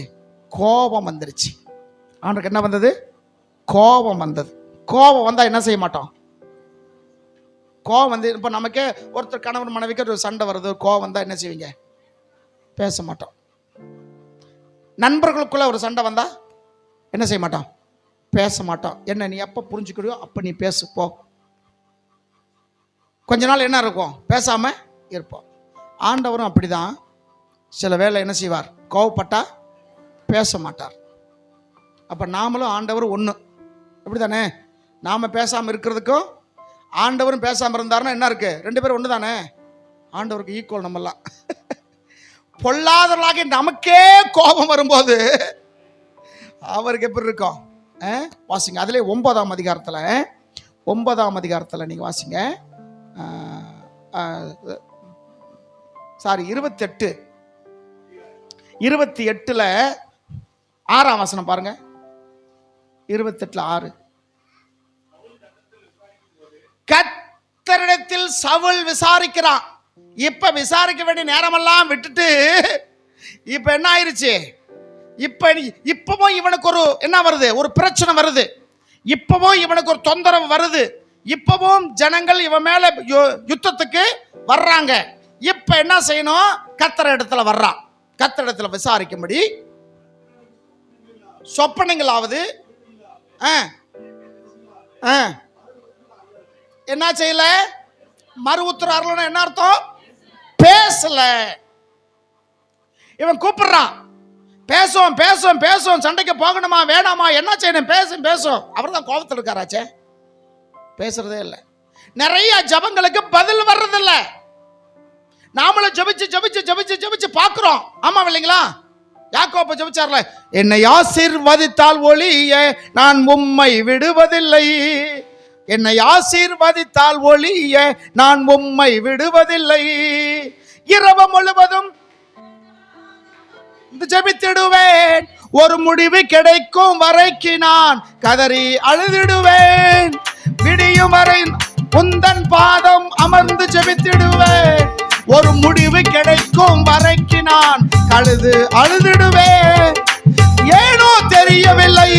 கோபம் வந்துருச்சு. ஆண்டவருக்கு என்ன வந்தது, கோபம் வந்தது. கோபம் வந்தா என்ன செய்ய மாட்டோம், கோபம் வந்து இப்போ நமக்கே ஒருத்தர் கணவன் மனைவிக்கு ஒரு சண்டை வருது, கோபம் வந்தா என்ன செய்வீங்க, பேச மாட்டோம். நண்பர்களுக்குள்ள ஒரு சண்டை வந்தா என்ன செய்ய மாட்டோம், பேச மாட்டோம். என்ன நீ எப்போ புரிஞ்சுக்கிறியோ அப்போ நீ பேசு போ. கொஞ்ச நாள் என்ன இருக்கும், பேசாம இருப்போம். ஆண்டவரும் அப்படிதான். சில வேளை என்ன செய்வார், கோவப்பட்டா பேச மாட்டார். அப்போ நாமளும் ஆண்டவர் ஒன்று, அப்படி தானே? நாம் பேசாமல் இருக்கிறதுக்கும் ஆண்டவரும் பேசாமல் இருந்தாருன்னா என்ன இருக்கு? ரெண்டு பேரும் ஒன்று தானே? ஆண்டவருக்கு ஈக்குவல் நம்மெல்லாம். பொல்லாதவர்களாக நமக்கே கோபம் வரும்போது அவருக்கு எப்படி இருக்கும்? வாசிங்க, அதிலே 9ஆம் அதிகாரத்தில் நீங்கள் வாசிங்க. 28 6ஆம் வசனம் பாருங்க. 28:6. கர்த்தரிடத்தில் சவுல் விசாரிக்கிறான். இப்ப விசாரிக்க வேண்டிய நேரமெல்லாம் விட்டுட்டு இப்ப என்ன ஆயிருச்சு? இப்பவும் இவனுக்கு ஒரு என்ன வருது? ஒரு பிரச்சனை வருது. இப்பவும் இவனுக்கு ஒரு தொந்தரவு வருது. இப்பவும் ஜனங்கள் இவன் மேல யுத்தத்துக்கு வர்றாங்க. இப்ப என்ன செய்யணும்? கர்த்தர் இடத்துல வர்றான். கர்த்தர் இடத்துல விசாரிக்கும்படி சொப்பனங்களாவது என்ன செய்யல? மறு உத்தரவு என்ன அர்த்தம்? பேசல. இவன் கூப்பிடுறான், பேசுவோம் பேசுவோம் பேசுவோம், சண்டைக்கு போகணுமா வேணாமா, என்ன செய்யணும், பேசும். அவர் தான் கோபத்தில் இருக்காராச்சே, பேசுறதே இல்லை. நிறைய ஜபங்களுக்கு பதில் வர்றதில்லை. நாமளும் ஜபிச்சு பார்க்கிறோம். ஆமா இல்லைங்களா? யாக்கோபு ஜபிச்சார்ல, என்னை ஆசீர்வதித்தால் ஒழிய நான் உம்மை விடுவதில்லை. என்னை ஆசீர்வதித்தால் ஒழிய நான் உம்மை விடுவதில்லை. இரவு முழுவதும் ஜெபித்திடுவேன், ஒரு முடிவு கிடைக்கும் வரைக்கு நான் கதறி அழுதிடுவேன். விடியும் வரை உந்தன் பாதம் அமர்ந்து ஜெபித்திடுவேன், ஒரு முடிவு கிடைக்கும் வரைக்கு நான் அழுதிடுவேன். ஏனோ தெரியவில்லை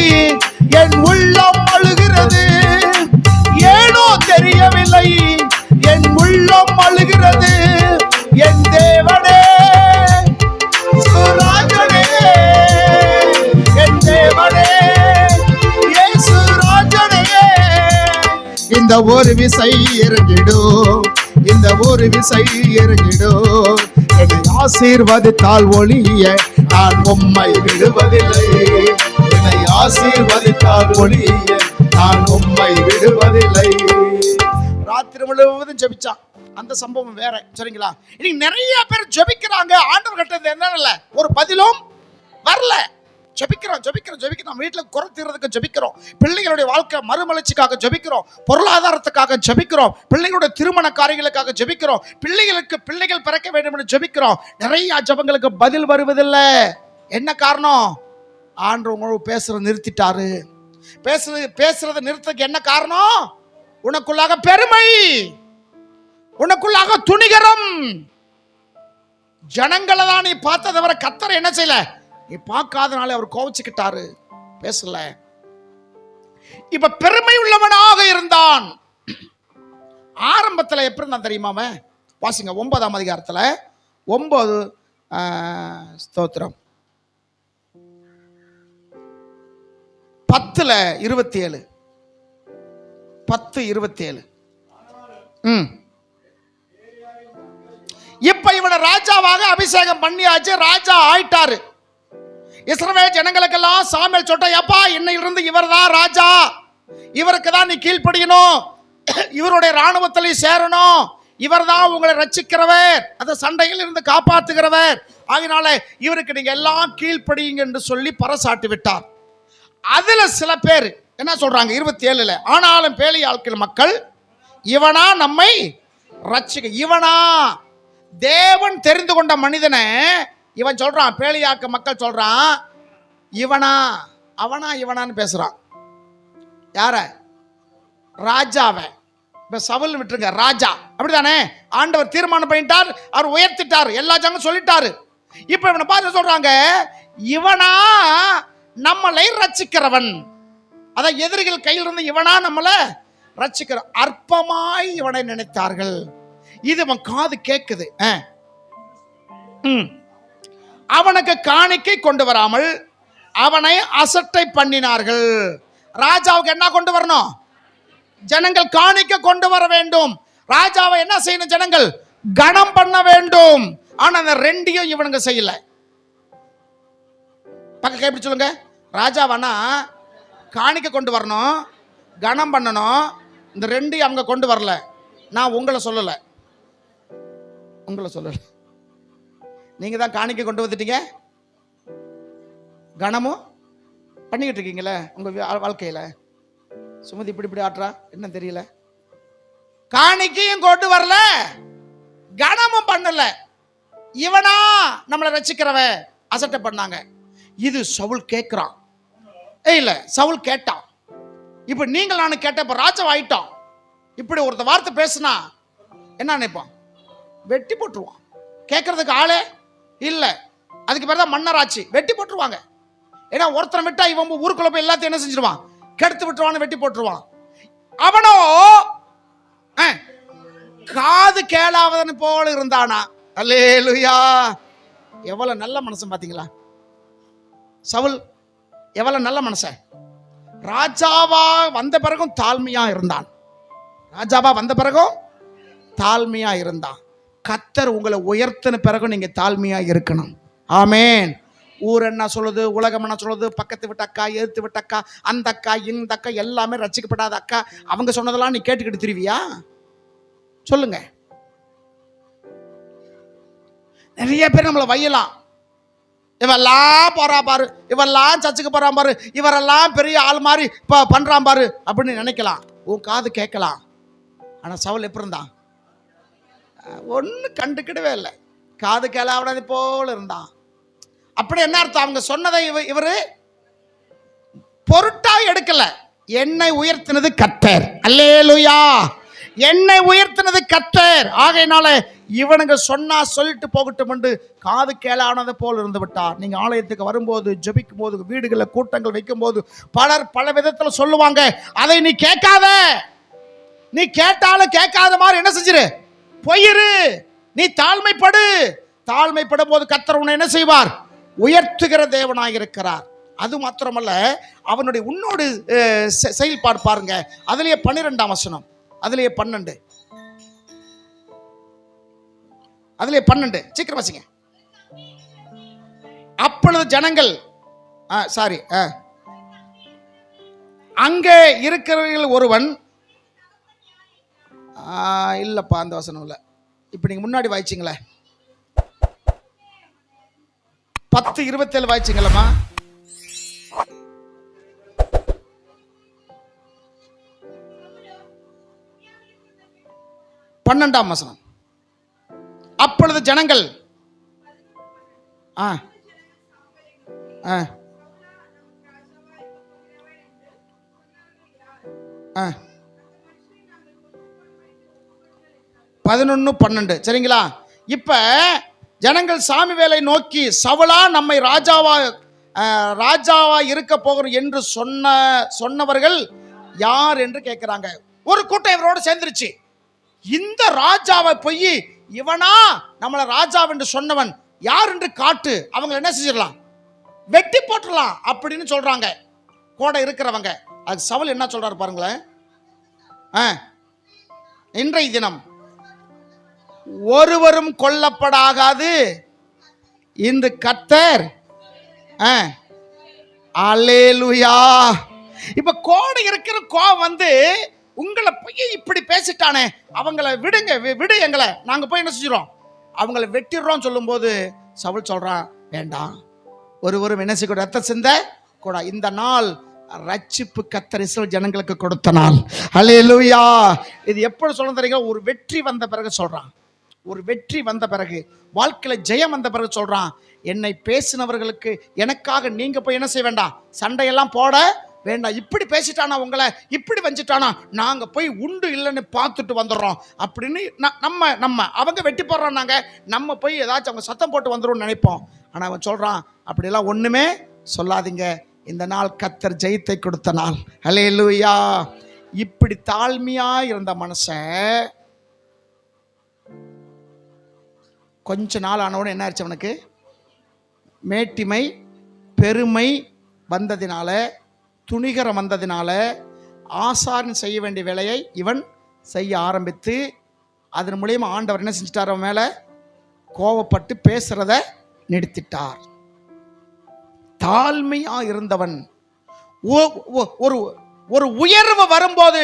என் உள்ளம் அழுகிறது, ஏனோ தெரியவில்லை என் உள்ளம் அழுகிறது. என் தேவனே ராஜனே, என் தேவனே இயேசு ராஜனே, இந்த ஒரு விசை இறங்கிடும், இந்த ஒரு விசை இறங்கிடும். என்னை ஆசீர்வதித்தால் ஒழிய நான் உம்மை விடுவதில்லை. என்னை ஆசீர்வதித்தால் ஒழிய நான் உம்மை விடுவதில்லை. ராத்திரி முழுவதும் ஜெபிச்சான். அந்த சம்பவம் வேற, சரிங்களா? இன்னைக்கு நிறைய பேர் ஜெபிக்கிறாங்க, ஆண்டவர் கட்டது என்னன்னு ஒரு பதிலும் வரல. ஜெபிக்கிறோம். வீட்டில் குறை தீர்றதுக்கு ஜெபிக்கிறோம், பிள்ளைகளுடைய வாழ்க்கை மறுமலர்ச்சிக்காக ஜெபிக்கிறோம், பொருளாதாரத்துக்காக ஜெபிக்கிறோம், பிள்ளைகளுடைய திருமண காரியங்களுக்காக ஜெபிக்கிறோம், பிள்ளைகள் பிறக்க வேண்டும் என்று ஜெபிக்கிறோம். நிறைய ஜெபங்களுக்கு பதில் வருவதில்லை. என்ன காரணம்? ஆண்டவர் உங்களோட பேசுறத நிறுத்திட்டாரு. பேசுறத நிறுத்தக்கு என்ன காரணம்? உனக்குள்ளாக பெருமை, உனக்குள்ளாக துணிகரம். ஜனங்களை தான் நீ பார்த்ததை வர கர்த்தரை என்ன செய்யல, நீ பார்க்காதனால அவர் கோவிச்சுக்கிட்டாரு, பேசல. இப்ப பெருமை உள்ளவனாக இருந்தான். ஆரம்பத்தில் எப்படி இருந்தான் தெரியுமா? அவன் வாசிங்க 9ஆம் அதிகாரத்தில் 9 ஸ்தோத்திரம் 10:27 10:27. இப்ப இவனை ராஜாவாக அபிஷேகம் பண்ணியாச்சு, ராஜா ஆயிட்டாரு. இஸ்ரவேல் ஜனங்களுக்கெல்லாம் சாமுவேல் சொல்லிட்டா, எப்பா இன்னையிலிருந்து இவர் தான் ராஜா, இவருக்கு தான் நீ கீழ்ப்படியணும், இவருடைய ராணுவத்தில் சேரணும், இவர் தான் உங்களை ரட்சிக்கிறவர், அந்த சண்டையில் இருந்து காப்பாற்றுகிறவர், ஆகினால இவருக்கு நீங்க எல்லாம் கீழ்ப்படியுங்க என்று சொல்லி பறைசாட்டி விட்டார். அதுல சில பேர் என்ன சொல்றாங்க 27ல, ஆனாலும் பேலியாட்கள் மக்கள் இவனா நம்மை ரட்சிக்க, இவனா தேவன் தெரிந்து கொண்ட மனிதனை இவன் சொல்றான். பேலியாக்க மக்கள் சொல்றான், இவனான்னு பேசுறான். யார? ராஜாவை. இப்ப சவுல் விட்டுருங்க, ராஜா அப்படித்தானே? ஆண்டவர் தீர்மானம் பண்ணிட்டார், அவர் உயர்த்திட்டார், எல்லா ஜனங்களும் சொல்லிட்டாரு. இப்ப இவனை பார்த்து சொல்றாங்க, இவனா நம்மளை ரட்சிக்கிறவன். அதான் எதிரிகள் கையில் இருந்து இவனா நம்மளை ரட்சிக்கிற அற்பமாய் இவனை நினைத்தார்கள். இது அவன் காது கேக்குது. அவனுக்கு காணிக்கை கொண்டு வராமல் அவனை அசட்டை பண்ணினார்கள். ராஜாவுக்கு என்ன கொண்டு வரணும்? ஜனங்கள் காணிக்கை கொண்டு வர வேண்டும். ராஜாவை என்ன செய்யணும்? ஜனங்கள் கணம் பண்ண வேண்டும். ஆனா அந்த ரெண்டையும் இவனுங்க செய்யல. பக்கம் எப்படி சொல்லுங்க, ராஜாவானா காணிக்க கொண்டு வரணும், கனம் பண்ணணும். இந்த ரெண்டையும் அவங்க கொண்டு வரல. நான் உங்களை சொல்லலை, நீங்க தான் காணிக்க கொண்டு வந்துட்டீங்க, கனமும் பண்ணிக்கிட்டு இருக்கீங்களே உங்க வாழ்க்கையில. சுமதி இப்படி ஆற்றா என்ன தெரியல. காணிக்கையும் கொண்டு வரல, கனமும் பண்ணல. இவனா நம்மளை ரசிக்கிறவ அசட்டை பண்ணாங்க. இது சவுல் கேட்கிறான். இல்ல சவுல் கேட்டான். இப்ப நீங்கள் நானும் கேட்ட இப்ப ராஜா ஆயிட்டோம். இப்படி ஒருத்த வார்த்தை பேசுனா என்ன நினைப்பான்? வெட்டி போட்டுருவான். கேட்கறதுக்கு ஆளே இல்ல. அதுக்கு பேர் தான் மன்னராட்சி. வெட்டி போட்டுருவாங்க. ஏன்னா ஒருத்தனை விட்டா இவன் ஊருக்குள்ள போய் எல்லாத்தையும் என்ன செஞ்சிருவான்? கெடுத்து விட்டுருவான்னு வெட்டி போட்டுருவான். அவனோ காது கேளாவதன் போல இருந்தானா. அல்லேலூயா. எவ்வளவு நல்ல மனுஷன் பாத்தீங்களா சவுல்? எவ்வளவு நல்ல மனுஷன். ராஜாவா வந்த பிறகும் தாழ்மையா இருந்தான். கர்த்தர் உங்களை உயர்த்தின பிறகும் நீங்க தாழ்மையா இருக்கணும். ஆமென். ஊர் என்ன சொல்லுது, உலகம் என்ன சொல்லுது, பக்கத்து விட்ட அக்கா, எதிர்த்து விட்ட அக்கா, அந்த அக்கா, இந்த அக்கா, எல்லாமே ரசிக்கப்படாத அக்கா, அவங்க சொன்னதெல்லாம் நீ கேட்டுக்கிட்டு திருவியா? சொல்லுங்க. நிறைய பேர் நம்மளை வையலாம். இவெல்லாம் போறா பாரு, இவெல்லாம் சர்ச்சுக்கு போறான் பாரு, இவரெல்லாம் பெரிய ஆள் மாதிரி பண்றான் பாரு அப்படின்னு நினைக்கலாம். உன் காது கேட்கலாம். ஆனா சவுல் எப்படி இருந்தான்? ஒன்னு கண்டுக்கிடவே இல்லை. காது கேளாவது போல இருந்தான். அப்படி என்ன அர்த்தம்? அவங்க சொன்னதை இவரு பொருட்டா எடுக்கல. என்னை உயர்த்தினது கர்த்தர். அல்லேலூயா. என்னை உயர்த்தினது கர்த்தர். ஆகையினால இவனுங்க சொன்னா சொல்லிட்டு போகட்டும் என்று காது கேளானதை போல் இருந்து விட்டார். நீங்க ஆலயத்துக்கு வரும்போது, ஜெபிக்கும் போது, வீடுகளில் கூட்டங்கள் வைக்கும் போது பலர் பல விதத்துல சொல்லுவாங்க. அதை நீ கேட்காத. நீ கேட்டாலும் கேட்காத மாதிரி என்ன செஞ்சிரு? போயிரு. நீ தாழ்மைப்படும் போது கர்த்தர் உன்னை என்ன செய்வார்? உயர்த்துகிற தேவனாக இருக்கிறார். அது மாத்திரமல்ல, அவனுடைய உன்னோடு செயல்பாடு பாருங்க. அதுலயே 12ஆம் வசனம், அதுலயே 12 சீக்கிரம் வாசிங்க. அப்பொழுது ஜனங்கள் அங்கே இருக்கிறவர்கள் ஒருவன் இல்லப்பா அந்த வசனம் இல்ல. இப்ப நீங்க முன்னாடி வாய்ச்சிங்களே 10:27 வாய்ச்சிங்களம்மா. பன்னெண்டாம் வசனம். அப்பொழுது ஜனங்கள் ஆ 11:12 சரிங்களா? இப்ப ஜனங்கள் சாமுவேலை நோக்கி, சவுலா நம்மை ராஜாவா இருக்க போகிறோம் என்று சொன்னவர்கள் யார் என்று கேட்கிறாங்க. ஒரு கூட்டம் இவரோட சேர்ந்துருச்சு. இந்த ராஜாவை போய் இவனா நம்மளை ராஜா என்று சொன்னவன் யார் என்று காட்டு, அவங்க என்ன செஞ்சிடலாம்? வெட்டி போட்டுடலாம் அப்படின்னு சொல்றாங்க கூட இருக்கிறவங்க. அது சவுல் என்ன சொல்றாரு பாருங்களேன். இன்றைய தினம் ஒருவரும் கொல்லப்படாது இந்த கர்த்தர். அல்லேலூயா. இப்ப கோடை இருக்கிற வந்து உங்களை போய் இப்படி பேசிட்டானே, அவங்கள விடு, எங்களை நாங்க போய் என்ன செஞ்சிடறோம்? அவங்கள வெட்டிடுறோம் சொல்லும் போது சவுல் சொல்றான், வேண்டாம், ஒருவரும் என்ன செய்ய ரத்த சிந்த கூட. இந்த நாள் ரட்சிப்பு கர்த்தர் இஸ்ரவேல் ஜனங்களுக்கு கொடுத்த நாள். அல்லேலூயா. இது எப்படி சொல்ல தெரியுங்க? ஒரு வெற்றி வந்த பிறகு சொல்றான். ஒரு வெற்றி வந்த பிறகு, வாழ்க்கையில ஜெயம் வந்த பிறகு சொல்றான், என்னை பேசினவர்களுக்கு எனக்காக நீங்க போய் என்ன செய்ய வேண்டாம், சண்டையெல்லாம் போட வேண்டாம். இப்படி பேசிட்டானா, உங்களை இப்படி வஞ்சிட்டானா, நாங்க போய் உண்டு இல்லைன்னு பார்த்துட்டு வந்துடுறோம் அப்படின்னு நம்ம அவங்க வெட்டி போடுறோம், நாங்க நம்ம போய் ஏதாச்சும் அவங்க சத்தம் போட்டு வந்துடும் நினைப்போம். ஆனா அவன் சொல்றான், அப்படியெல்லாம் ஒண்ணுமே சொல்லாதீங்க, இந்த நாள் கர்த்தர் ஜெயத்தை கொடுத்த நாள். அல்லேலூயா. இப்படி தாழ்மையா இருந்த மனுஷன் கொஞ்ச நாள் ஆனவுடனே என்ன ஆச்சு? அவனுக்கு மேட்டிமை, பெருமை வந்ததினால, துணிகரம் வந்ததினால, ஆசாரன் செய்ய வேண்டிய வேலையை இவன் செய்ய ஆரம்பித்து, அதன் மூலியமா ஆண்டவர் என்ன செஞ்சிட்டார்? அவன் மேல கோவப்பட்டு பேசுறத நிறுத்திட்டார். தாழ்மையா இருந்தவன். ஒரு ஒரு உயர்வு வரும்போது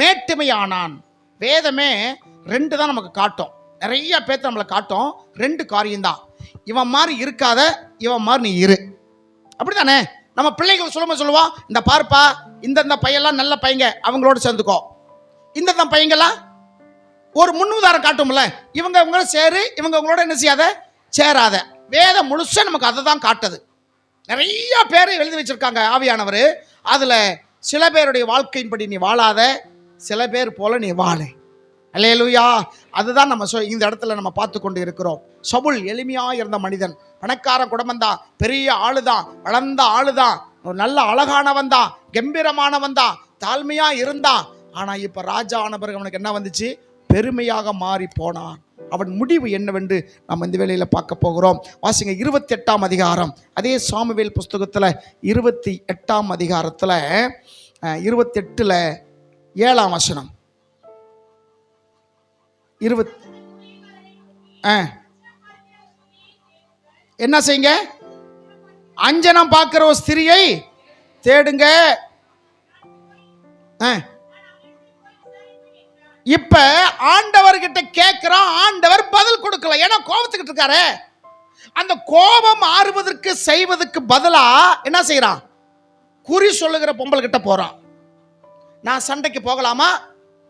மேட்டுமையானான். வேதமே 2 தான் நமக்கு காட்டும். நிறைய பேர் நம்மளை காட்டும் 2 காரியம்தான். இவன் மாதிரி இருக்காத, இவன் மாதிரி நீ இரு. அப்படித்தானே நம்ம பிள்ளைகள் சொல்லுவா, இந்த பார்ப்பா, இந்த பையெல்லாம் நல்ல பையங்க, அவங்களோட சேர்ந்துக்கோ. இந்த பையங்கெல்லாம் ஒரு முன்னுதாரம் காட்டும்ல, இவங்க உங்களோட சேரு, இவங்க உங்களோட என்ன செய்யாத, சேராத. வேதம் முழுசா நமக்கு அதை தான் காட்டுது. நிறைய பேரை எழுதி வச்சிருக்காங்க ஆவியானவர். அதுல சில பேருடைய வாழ்க்கையின்படி நீ வாழாத, சில பேர் போல நீ வாழு. அல்லேலூயா. அதுதான் நம்ம இந்த இடத்துல நம்ம பார்த்து கொண்டு இருக்கிறோம். சவுல் எளிமையா இருந்த மனிதன், பணக்கார குடும்பம் தான், பெரிய ஆளுதான், வளர்ந்த ஆளுதான், ஒரு நல்ல அழகானவன் தான், கம்பீரமானவன் தான், தாழ்மையா இருந்தான். ஆனா இப்ப ராஜா ஆன பிறகு அவனுக்கு என்ன வந்துச்சு? பெருமையாக மாறி போனான். அவன் முடிவு என்னவென்று நாம் இந்த வேளையில பார்க்க போகிறோம். வாசிங்க 28ஆம் அதிகாரம், அதே சாமுவேல் புஸ்தகத்துல 28ஆம் அதிகாரத்துல 28ல 7ஆம் வசனம். 20 என்ன செய்யுங்க? அஞ்சனம் பார்க்கிற ஒரு ஸ்திரியை தேடுங்க. இப்ப ஆண்டவர்கிட்ட கேட்கிறான், ஆண்டவர் பதில் கொடுக்கல. ஏன்னா கோபத்துக்கிட்டு இருக்காரு. அந்த கோபம் ஆறுவதற்கு செய்வதற்கு பதிலா என்ன செய்யறான்? குறி சொல்லுகிற பொம்பளை கிட்ட போறான். நான் சண்டைக்கு போகலாமா,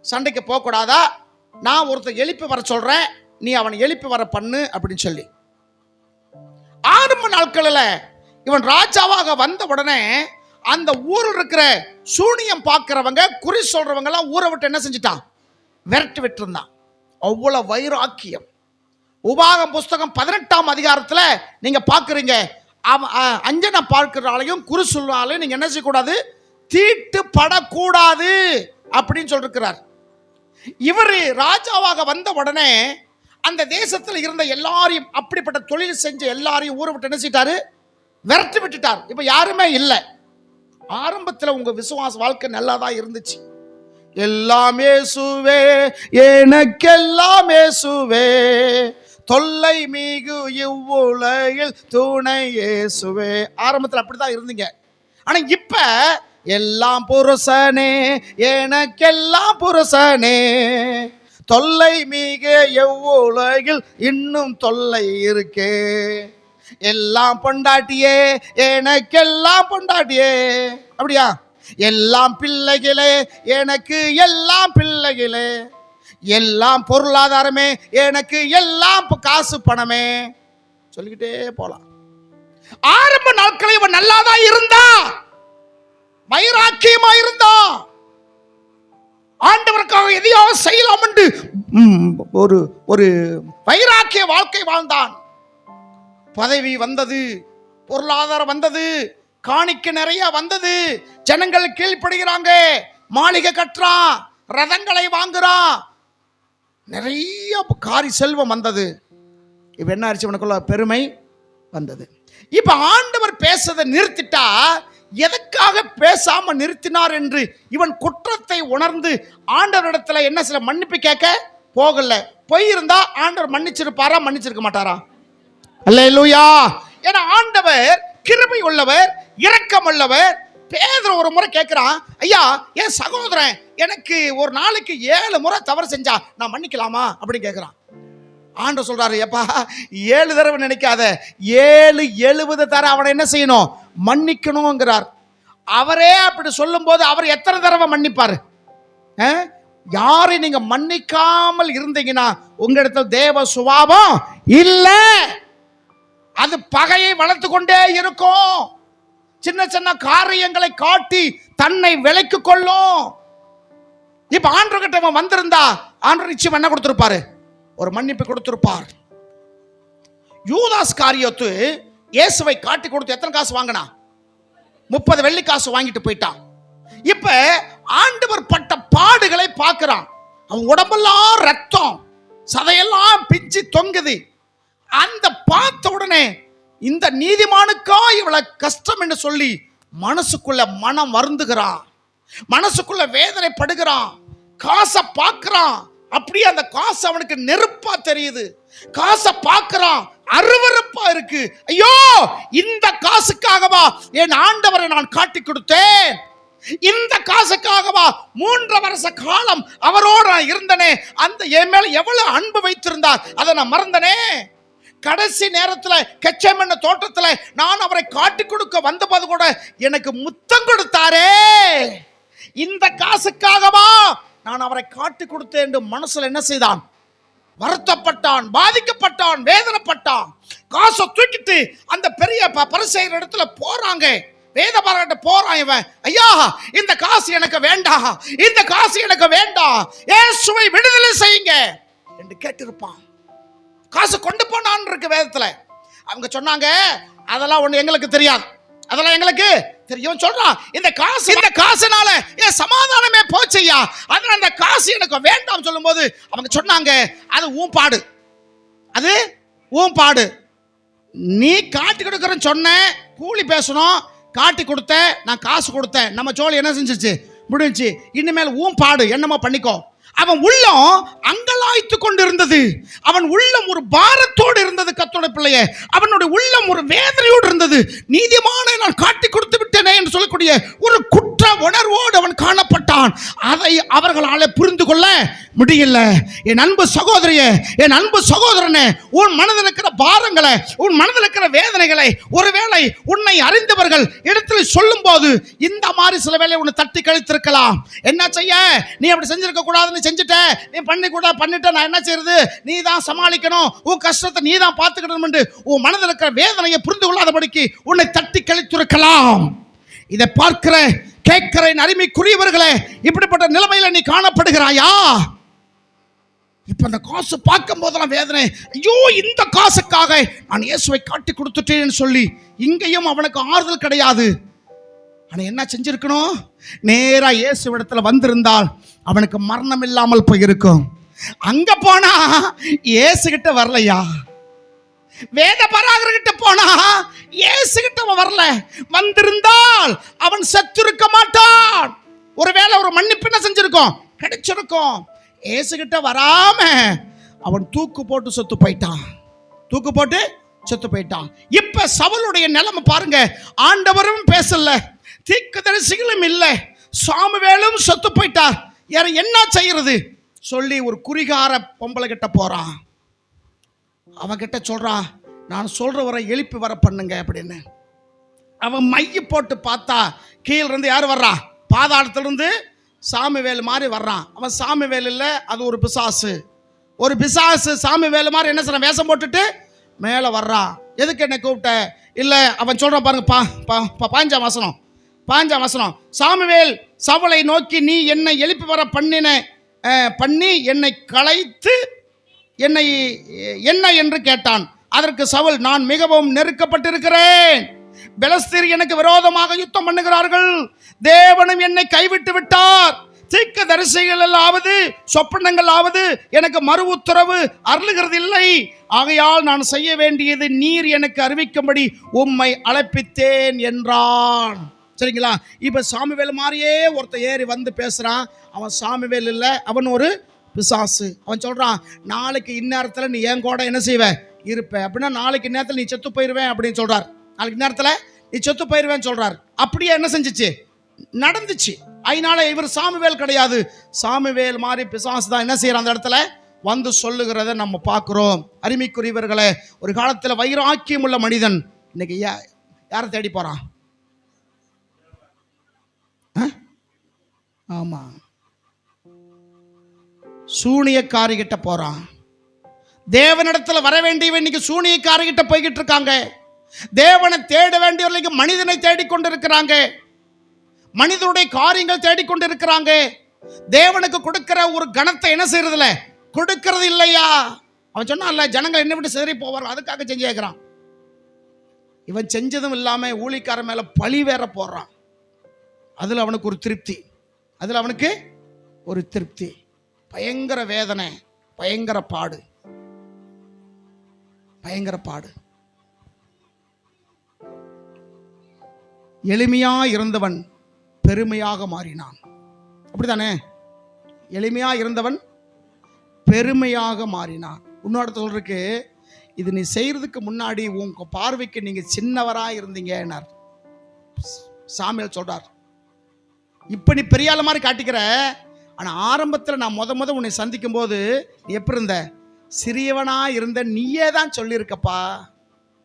சண்டைக்கு போக கூடாதா, நான் ஒருத்தர் எழுப்பி வர சொல்றேன், நீ அவனை எழுப்பி வர பண்ணு அப்படின்னு சொல்லி. ஆரம்ப நாட்களில் இவன் ராஜாவாக வந்த உடனே அந்த ஊரில் இருக்கிற சூனியம் பார்க்கிறவங்க, குறி சொல்றவங்க எல்லாம் ஊரை விட்டு என்ன செஞ்சிட்டான்? விரட்டி விட்டு இருந்தான். அவ்வளவு வைராக்கியம். உபாகம் புஸ்தகம் 18ஆம் அதிகாரத்துல நீங்க பாக்குறீங்க, அஞ்சனை பார்க்கிறாலையும் குறி சொல்றாலையும் நீங்க என்ன செய்யக்கூடாது? தீட்டு படக்கூடாது அப்படின்னு சொல்லிருக்கிறார். இவர் ராஜாவாக வந்த உடனே அந்த தேசத்தில் இருந்த எல்லாரையும், அப்படிப்பட்ட தொழில் செஞ்ச எல்லாரையும் ஊரை விட்டு என்ன செய்தாரு? விரட்டி விட்டுட்டார். இப்ப யாருமே இல்லை. ஆரம்பத்தில் உங்க விசுவாச வாழ்க்கை நல்லா தான் இருந்துச்சு. எல்லாமே சுவே, எனக்கெல்லாமே சுவே, தொல்லை மிகு இவ்வுலகில் துணை இயேசுவே. ஆரம்பத்தில் அப்படிதான் இருந்தீங்க. ஆனா இப்ப எல்லாம் புருஷனே, எனக்கெல்லாம் புருஷனே, தொல்லை மிக எவ்வுலகில் இன்னும் தொல்லை இருக்கே. எல்லாம் பொண்டாட்டியே, எனக்கெல்லாம் பொண்டாட்டியே. அப்படியா? எல்லாம் பிள்ளைகளே, எனக்கு எல்லாம் பிள்ளைகளே, எல்லாம் பொருளாதாரமே, எனக்கு எல்லாம் காசு பணமே, சொல்லிக்கிட்டே போலாம். ஆரம்ப நாட்களில் இவன் நல்லாதான் இருந்தா, வைராக்கியமா இருந்தா, ஆண்டவருக்காக எதையோ செய்யலாம் என்று ஒரு ஒரு வைராக்கிய வாழ்க்கை வாழ்ந்தான். பதவி வந்தது, பொருளாதாரம் வந்தது, காணிக்க நிறைய வந்தது, ஜனங்கள் கீழ்ப்படுகிறாங்க, மாளிகை கட்டுறான், ரதங்களை வாங்குறான், நிறைய காரி செல்வம் வந்தது. இப்ப என்ன ஆச்சு? இவனுக்குள்ள பெருமை வந்தது. இப்ப ஆண்டவர் பேசதை நிறுத்திட்டா, எதற்காக பேசாம நிறுத்தினார் என்று இவன் குற்றத்தை உணர்ந்து ஆண்டவரிடத்துல என்ன சில மன்னிப்பு கேட்க போகல. போயிருந்தா ஆண்டவர் மன்னிச்சிருப்பாரா, மன்னிச்சிருக்க மாட்டாரா? அல்லேலூயா. ஏன்னா ஆண்டவர் கிருபை உள்ளவர், இரக்கம் உள்ளவர். பேதுரு ஒரு முறை கேட்கிறான், ஐயா என் சகோதரன் எனக்கு ஒரு நாளைக்கு 7 முறை தவறு செஞ்சா நான் மன்னிக்கலாமா அப்படின்னு கேட்கிறான். ஆண்டவர் சொல்றாரு, எப்பா 7 தடவை நினைக்காத, 70 தர அவனை என்ன செய்யணும்? மன்னிக்கணுங்கிறார். அவரே அப்படி சொல்லும் போது அவர் எத்தனை தடவை மன்னிப்பாரு? யாரை நீங்க மன்னிக்காமல் இருந்தீங்கன்னா உங்க இடத்துல தேவ சுபாவம் இல்ல. அது பகையை வளர்த்து கொண்டே இருக்கும். சின்ன சின்ன காரியங்களை காட்டி தன்னை விலைக்கு கொள்ளும். இப்ப ஆண்டவர்கிட்ட வந்திருந்தா ஆண்டவர் நிச்சயம் என்ன கொடுத்திருப்பாரு? ஒரு மன்னிப்பு கொடுத்திருப்பார். யூதாஸ் காரியத்து இயேசுவை காட்டி கொடுத்து எத்தனை காசு வாங்கினா? 30 வெள்ளி காசு வாங்கிட்டு போயிட்டான். இப்ப ஆண்டவர் பட்ட பாடுகளை பார்க்கிறான். அவன் உடம்பெல்லாம் ரத்தம், சதையெல்லாம் பிச்சு தொங்குது. அந்த பார்த்த உடனே இந்த நீதிமானுக்கா இவ்வளவு கஷ்டம் என்று சொல்லி மனசுக்குள்ள மனம் வருந்துகிறான், மனசுக்குள்ள வேதனைப்படுகிறான். காசை பார்க்கிறான், அப்படியே அந்த காசு அவனுக்கு நெருப்பா தெரியுது. காசை பார்க்கிறான், அருவருப்பா இருக்கு. ஐயோ, இந்த காசுக்காகவா என் ஆண்டவரை நான் காட்டி கொடுத்தேன்? இந்த காசுக்காகவா 3 வருஷ காலம் அவரோடு நான் இருந்தனே? அந்த என் மேல எவ்வளவு அன்பு வைத்திருந்தார், அதை நான் மறந்தனே. கடைசி நேரத்தில் கெச்சமன்ன தோட்டத்தில் நான் அவரை காட்டி கொடுக்க வந்தபோது கூட எனக்கு முத்தம் கொடுத்தாரே. இந்த காசுக்காகவா நான் அவரை காட்டி கொடுத்தேன் என்று மனசுல என்ன செய்தான்? வருத்தப்பட்டான், பாதிக்கப்பட்டான், வேதனைப்பட்டான். காசை தூக்கிட்டு அந்த பெரிய பரிசேயர் இடத்துல போறாங்க. வேத பாராட்ட போறான் இவன். ஐயா, இந்த காசு எனக்கு வேண்டாம், இந்த காசு எனக்கு வேண்டாம், இயேசுவை விடுதலை செய்யுங்க என்று கேட்டிருப்பான். காசு கொண்டு போனான் இருக்கு வேதத்துல. அவங்க சொன்னாங்க, அதெல்லாம் ஒண்ணு எங்களுக்கு தெரியாது, அதெல்லாம் எங்களுக்கு தெரியும் சொல்றான். இந்த காசுனால என் சமாதானமே போச்சையா, அதனால அந்த காசு எனக்கு வேண்டாம் சொல்லும் போது அவங்க சொன்னாங்க, அது உன் பாடு, அது உன் பாடு. நீ காட்டி கொடுக்கறன்னு சொன்ன, கூலி பேசணும், காட்டி கொடுத்த, நான் காசு கொடுத்தேன், நம்ம சோழி என்ன செஞ்சிச்சு, முடிஞ்சு. இனிமேல் உன் பாடு, என்னமோ பண்ணிக்கோ. அவன் உள்ளம் அங்கலாய்த்து கொண்டு இருந்தது. அவன் உள்ளம் ஒரு பாரத்தோடு இருந்தது. கர்த்தருடைய பிள்ளையே, அவனுடைய உள்ளம் ஒரு வேதனையோடு இருந்தது. நீதிமானை நான் காட்டி கொடுத்து விட்டேனே என்று சொல்லக்கூடிய ஒரு குற்ற உணர்வோடு அவன் காணப்பட்டான். அதை அவர்களால் புரிந்து கொள்ள முடியல. என் அன்பு சகோதரியே, என் அன்பு சகோதரனே, உன் மனதில் இருக்கிற பாரங்களை, உன் மனதில் இருக்கிற வேதனைகளை ஒருவேளை உன்னை அறிந்தவர்கள் இடத்துல சொல்லும் போது இந்த மாதிரி சில வேளை உன்னை தட்டி கழித்திருக்கலாம். என்ன செய்ய, நீ அப்படி செஞ்சிருக்க கூடாதுன்னு செஞ்சுட்ட, நீ பண்ணிட்ட, நான் என்ன செய்யறது, நீ தான் சமாளிக்கணும், உன் கஷ்டத்தை நீ தான் பார்த்துக்கணும் என்று உன் மனதில் இருக்கிற வேதனையை புரிந்து கொள்ளாதபடிக்கு உன்னை தட்டி கழித்திருக்கலாம். இதை பார்க்கிற கேட்கிற அருமைக்குரியவர்களே, இப்படிப்பட்ட நிலைமையில நீ காணப்படுகிறாயா? இப்ப அந்த காசு பார்க்கும் போதெல்லாம் வேதனை. ஐயோ, இந்த காசுக்காக நான் இயேசுவை காட்டி கொடுத்துட்டேன்னு சொல்லி இங்கேயும் அவனுக்கு ஆறுதல் கிடையாது. ஆனா என்ன செஞ்சிருக்கணும்? நேரா இயேசு இடத்துல வந்திருந்தால் அவனுக்கு மரணம் இல்லாமல் போயிருக்கும். அங்க போனா இயேசு கிட்ட வரலையா, வேத பராகர்கிட்ட போனா இயேசு கிட்ட வரல. வந்திருந்தால் அவன் செத்திருக்க மாட்டான். ஒருவேளை ஒரு மன்னிப்பு என்ன செஞ்சிருக்கும், கிடைச்சிருக்கும். இயேசு கிட்ட வராம அவன் தூக்கு போட்டு செத்து போயிட்டான். இப்ப சவுலுடைய நிலைமை பாருங்க. ஆண்டவரும் பேசல, தீர்க்கதரிசிகளும் இல்லை, சாமுவேலும் செத்து போயிட்டார். என்ன செய்யறது சொல்லி ஒரு குறிகார பொம்பளை கிட்ட போறான். அவகிட்ட சொல்றான், நான் சொல்றவரை எழுப்பி வர பண்ணுங்க அப்படின்னு. அவன் மைய போட்டு பார்த்தா கீழ இருந்து யாரு வர்றா, பாதாளத்திலிருந்து சாமுவேல் மாதிரி வர்றான். அவன் சாமுவேல் இல்ல, அது ஒரு பிசாசு. சாமுவேல் மாதிரி என்ன செய்ய, வேஷம் போட்டுட்டு மேல வர்றான். எதுக்கு என்ன கூப்பிட்ட? இல்ல, அவன் சொல்றான் பாருங்க, 5ஆம் வசனம். சாமுவேல் சவுலை நோக்கி, நீ என்னை எழுப்பி வர பண்ணி என்னை களைத்து என்ன என்று கேட்டான். அதற்கு சவுல், நான் மிகவும் நெருக்கப்பட்டிருக்கிறேன், பெலிஸ்தர் எனக்கு விரோதமாக யுத்தம் பண்ணுகிறார்கள், தேவனும் என்னை கைவிட்டு விட்டார், தீர்க்கதரிசிகளாவது சொப்பனங்களாவது எனக்கு மறு உத்தரவு அருளுகிறது இல்லை, ஆகையால் நான் செய்ய வேண்டியது நீர் எனக்கு அறிவிக்கும்படி உம்மை அழைப்பித்தேன் என்றான். சரிங்களா? இப்ப சாமுவேல் மாதிரியே ஒருத்தர் ஏறி வந்து பேசுறான். அவன் சாமுவேல் இல்ல, அவன் ஒரு பிசாசு. அவன் சொல்றான், நாளைக்கு இந்நேரத்தில் நீ என் கூட என்ன செய்வ இருப்ப அப்படின்னா, நாளைக்கு இந்நேரத்தில் நீ செத்து போயிருவேன் அப்படின்னு சொல்றார். நாளைக்கு இந்நேரத்தில் நீ செத்து போயிருவேன்னு சொல்றார். அப்படியே என்ன செஞ்சிச்சு, நடந்துச்சு. அதனால இவர் சாமுவேல் கிடையாது, சாமுவேல் மாதிரி பிசாசு தான் என்ன செய்யறான், அந்த இடத்துல வந்து சொல்லுகிறத நம்ம பார்க்கிறோம். அருமைக்குரியவர்களே, ஒரு காலத்தில் வைராக்கியம் உள்ள மனிதன் இன்னைக்கு யாரை தேடி போறான்? ஆமா, சூனியக்காரி கிட்ட போறான். தேவனிடத்துல வர வேண்டியவன் இன்னைக்கு சூனியக்காரி கிட்ட போய்கிட்டு இருக்காங்க. தேவனை தேட வேண்டியவர்களுக்கு மனிதனை தேடிக்கொண்டிருக்கிறாங்க, மனிதனுடைய காரியங்கள் தேடிக்கொண்டிருக்கிறாங்க. தேவனுக்கு கொடுக்கிற ஒரு கணத்தை என்ன செய்யறதில்ல, கொடுக்கிறது இல்லையா? அவன் சொன்னான்ல, ஜனங்கள் என்ன விட்டு சிதறி போவார்கள், அதுக்காக செஞ்சு கேட்கிறான். இவன் செஞ்சதும் இல்லாம ஊழிக்கார மேல பழி வேற போடுறான். அதுல அவனுக்கு ஒரு திருப்தி, பயங்கர வேதனை, பயங்கர பாடு. எளிமையா இருந்தவன் பெருமையாக மாறினான். அப்படித்தானே? எளிமையா இருந்தவன் பெருமையாக மாறினான். இன்னொரு சொல்றதுக்கு, இது நீ செய்யறதுக்கு முன்னாடி உங்க பார்வைக்கு நீங்க சின்னவரா இருந்தீங்கன்னார். சாமுவேல் சொல்றார், இப்ப நீ பெரிய ஆளு மாதிரி காட்டிக்கிற, ஆனா ஆரம்பத்தில் நான் முத உன்னை சந்திக்கும் போது நீ எப்படி இருந்த? சிறியவனா இருந்த. நீயே தான் சொல்லியிருக்கப்பா.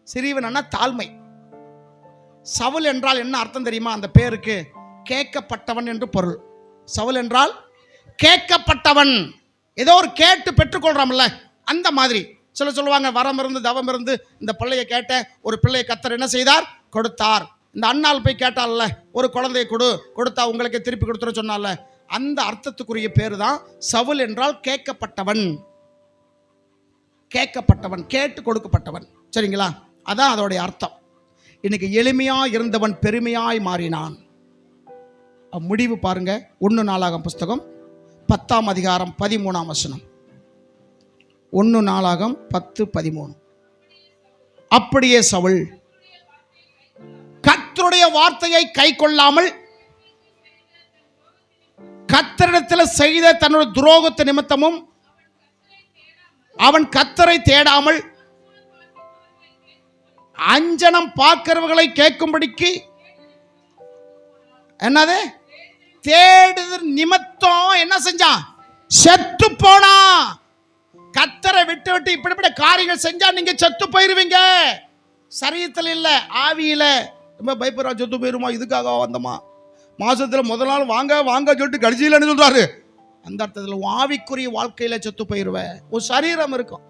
சிறியவனா தாழ்மை. சவுல் என்றால் என்ன அர்த்தம் தெரியுமா? அந்த பேருக்கு கேட்கப்பட்டவன் என்று பொருள். சவுல் என்றால் கேட்கப்பட்டவன். ஏதோ ஒரு கேட்டு பெற்றுக்கொள்றாமல்ல, அந்த மாதிரி. சில சொல்லுவாங்க, வரம் இருந்து தவம் இருந்து இந்த பிள்ளையை கேட்ட ஒரு பிள்ளையை கர்த்தர் என்ன செய்தார்? கொடுத்தார். இந்த அண்ணால் போய் கேட்டால, ஒரு குழந்தையை கொடுத்தா உங்களுக்கு திருப்பி கொடுத்துட சொன்னால, அந்த அர்த்தத்துக்குரிய பேரு தான் சவுல் என்றால் கேட்கப்பட்டவன். கேட்கப்பட்டவன், கேட்டு கொடுக்கப்பட்டவன். சரிங்களா? அதான் அதோடைய அர்த்தம். இன்னைக்கு எளிமையா இருந்தவன் பெருமையாய் மாறினான். முடிவு பாருங்க. 1 நாளாகம் புஸ்தகம் 10ஆம் அதிகாரம் 13ஆம் வசனம். 1 நாளாகம் 10:13. அப்படியே சவுல் கர்த்தருடைய வார்த்தையை கை கொள்ளாமல் கர்த்தரிடத்தில் செய்த தன்னுடைய துரோகத்து நிமித்தமும் அவன் கர்த்தரை தேடாமல் அஞ்சனம் பார்க்கிறவர்களை கேட்கும்படிக்கு என்னது தேடுதல் நிமித்தம் என்ன செஞ்சான்? செத்து போனா. கர்த்தரை விட்டு விட்டு இப்படிப்பட்ட காரியங்கள் செஞ்சா நீங்க செத்து போயிருவீங்க. சரீரத்தில் இல்ல, ஆவியில. ரொம்ப பயப்படுறா, செத்து போயிருமா, இதுக்காக வந்தமா, மாசத்துல முதல் நாள் வாங்க வாங்க சொல்லிட்டு கடைசியிலன்னு சொல்றாரு. அந்த அர்த்தத்தில் ஆவிக்குரிய வாழ்க்கையில செத்து போயிருவ. உன் சரீரம் இருக்கும்.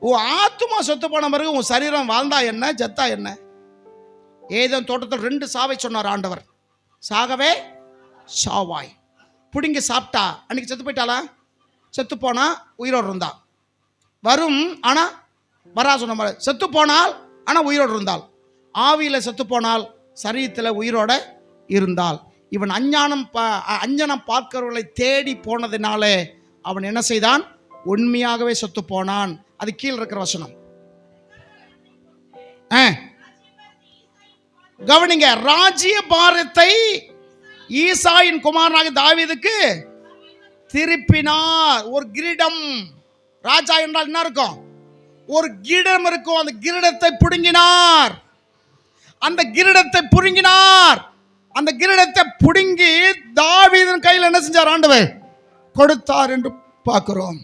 உன் ஆத்துமா செத்து போன பிறகு உன் சரீரம் வாழ்ந்தா என்ன, செத்தா என்ன? ஏதேன் தோட்டத்தில் 2 சாவை சொன்னார் ஆண்டவர். சாகவே சாவாய். பிடிங்கி சாப்பிட்டா அன்னைக்கு செத்து போயிட்டாளா? செத்து போனா உயிரோடு இருந்தா. வரும் ஆனா வரா சொன்ன மாதிரி. செத்து போனால் ஆனா உயிரோடு இருந்தாள். ஆவியில செத்து போனால் சரீரத்தில் உயிரோட இருந்தால். இவன் அஞ்ஞானம் பார்க்கிறவர்களை தேடி போனதினாலே அவன் என்ன செய்தான்? உண்மையாகவே செத்து போனான். அது கீழே இருக்கிற வசனம் கவனிங்க. ராஜ்ய பாரத்தை ஈசாயின் குமாரனாக தாவீதுக்கு திருப்பினார். ஒரு கிரீடம். ராஜா என்றால் என்ன இருக்கும்? ஒரு கிரீடம் இருக்கும். அந்த கிரீடத்தை புடுங்கினார். அந்த கிரீடத்தை புடுங்கினார். அந்த கிரீடத்தை புடுங்கி தாவீதின் கையில் என்ன செஞ்சார்? ஆண்டவர் கொடுத்தார் என்று பார்க்கிறோம்.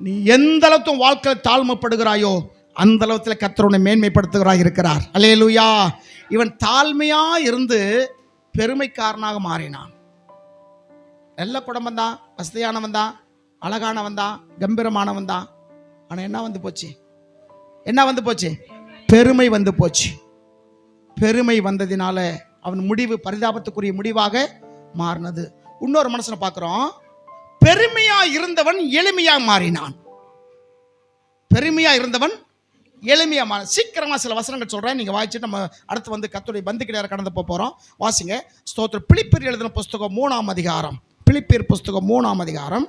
நீ எந்த அளவுக்கு வாழ்க்கையில் தாழ்மைப்படுகிறாயோ அந்த அளவுக்கு கர்த்தர் உன்னை மேன்மைப்படுத்துகிறாய் இருக்கிறார். அல்லேலூயா. இவன் தாழ்மையா இருந்து பெருமைக்காரனாக மாறினான். நல்ல குடும்பம் தான், வசதியானவன் தான், அழகானவன் தான், கம்பீரமானவன் தான். ஆனா என்ன வந்து போச்சு? என்ன வந்து போச்சு? பெருமை வந்து போச்சு. பெருமை வந்ததினால அவன் முடிவு பரிதாபத்துக்குரிய முடிவாக மாறினது. இன்னொரு மனுஷனை பார்க்கிறோம். பெருமையா இருந்தவன் எளிமையா மாறினான். பெருமையா இருந்தவன் எளிமையா மாற. சீக்கிரமா சில வசனங்கள் சொல்றேன், நீங்க வாசிச்சுட்டு நம்ம அடுத்து வந்து கர்த்தருடைய பந்துக்கிடையார கடந்து போறோம். வாசிங்க. ஸ்தோத்திரம். பிலிப்பியர் எழுதின புஸ்தகம் 3ஆம் அதிகாரம். பிலிப்பியர் புஸ்தகம் 3ஆம் அதிகாரம்.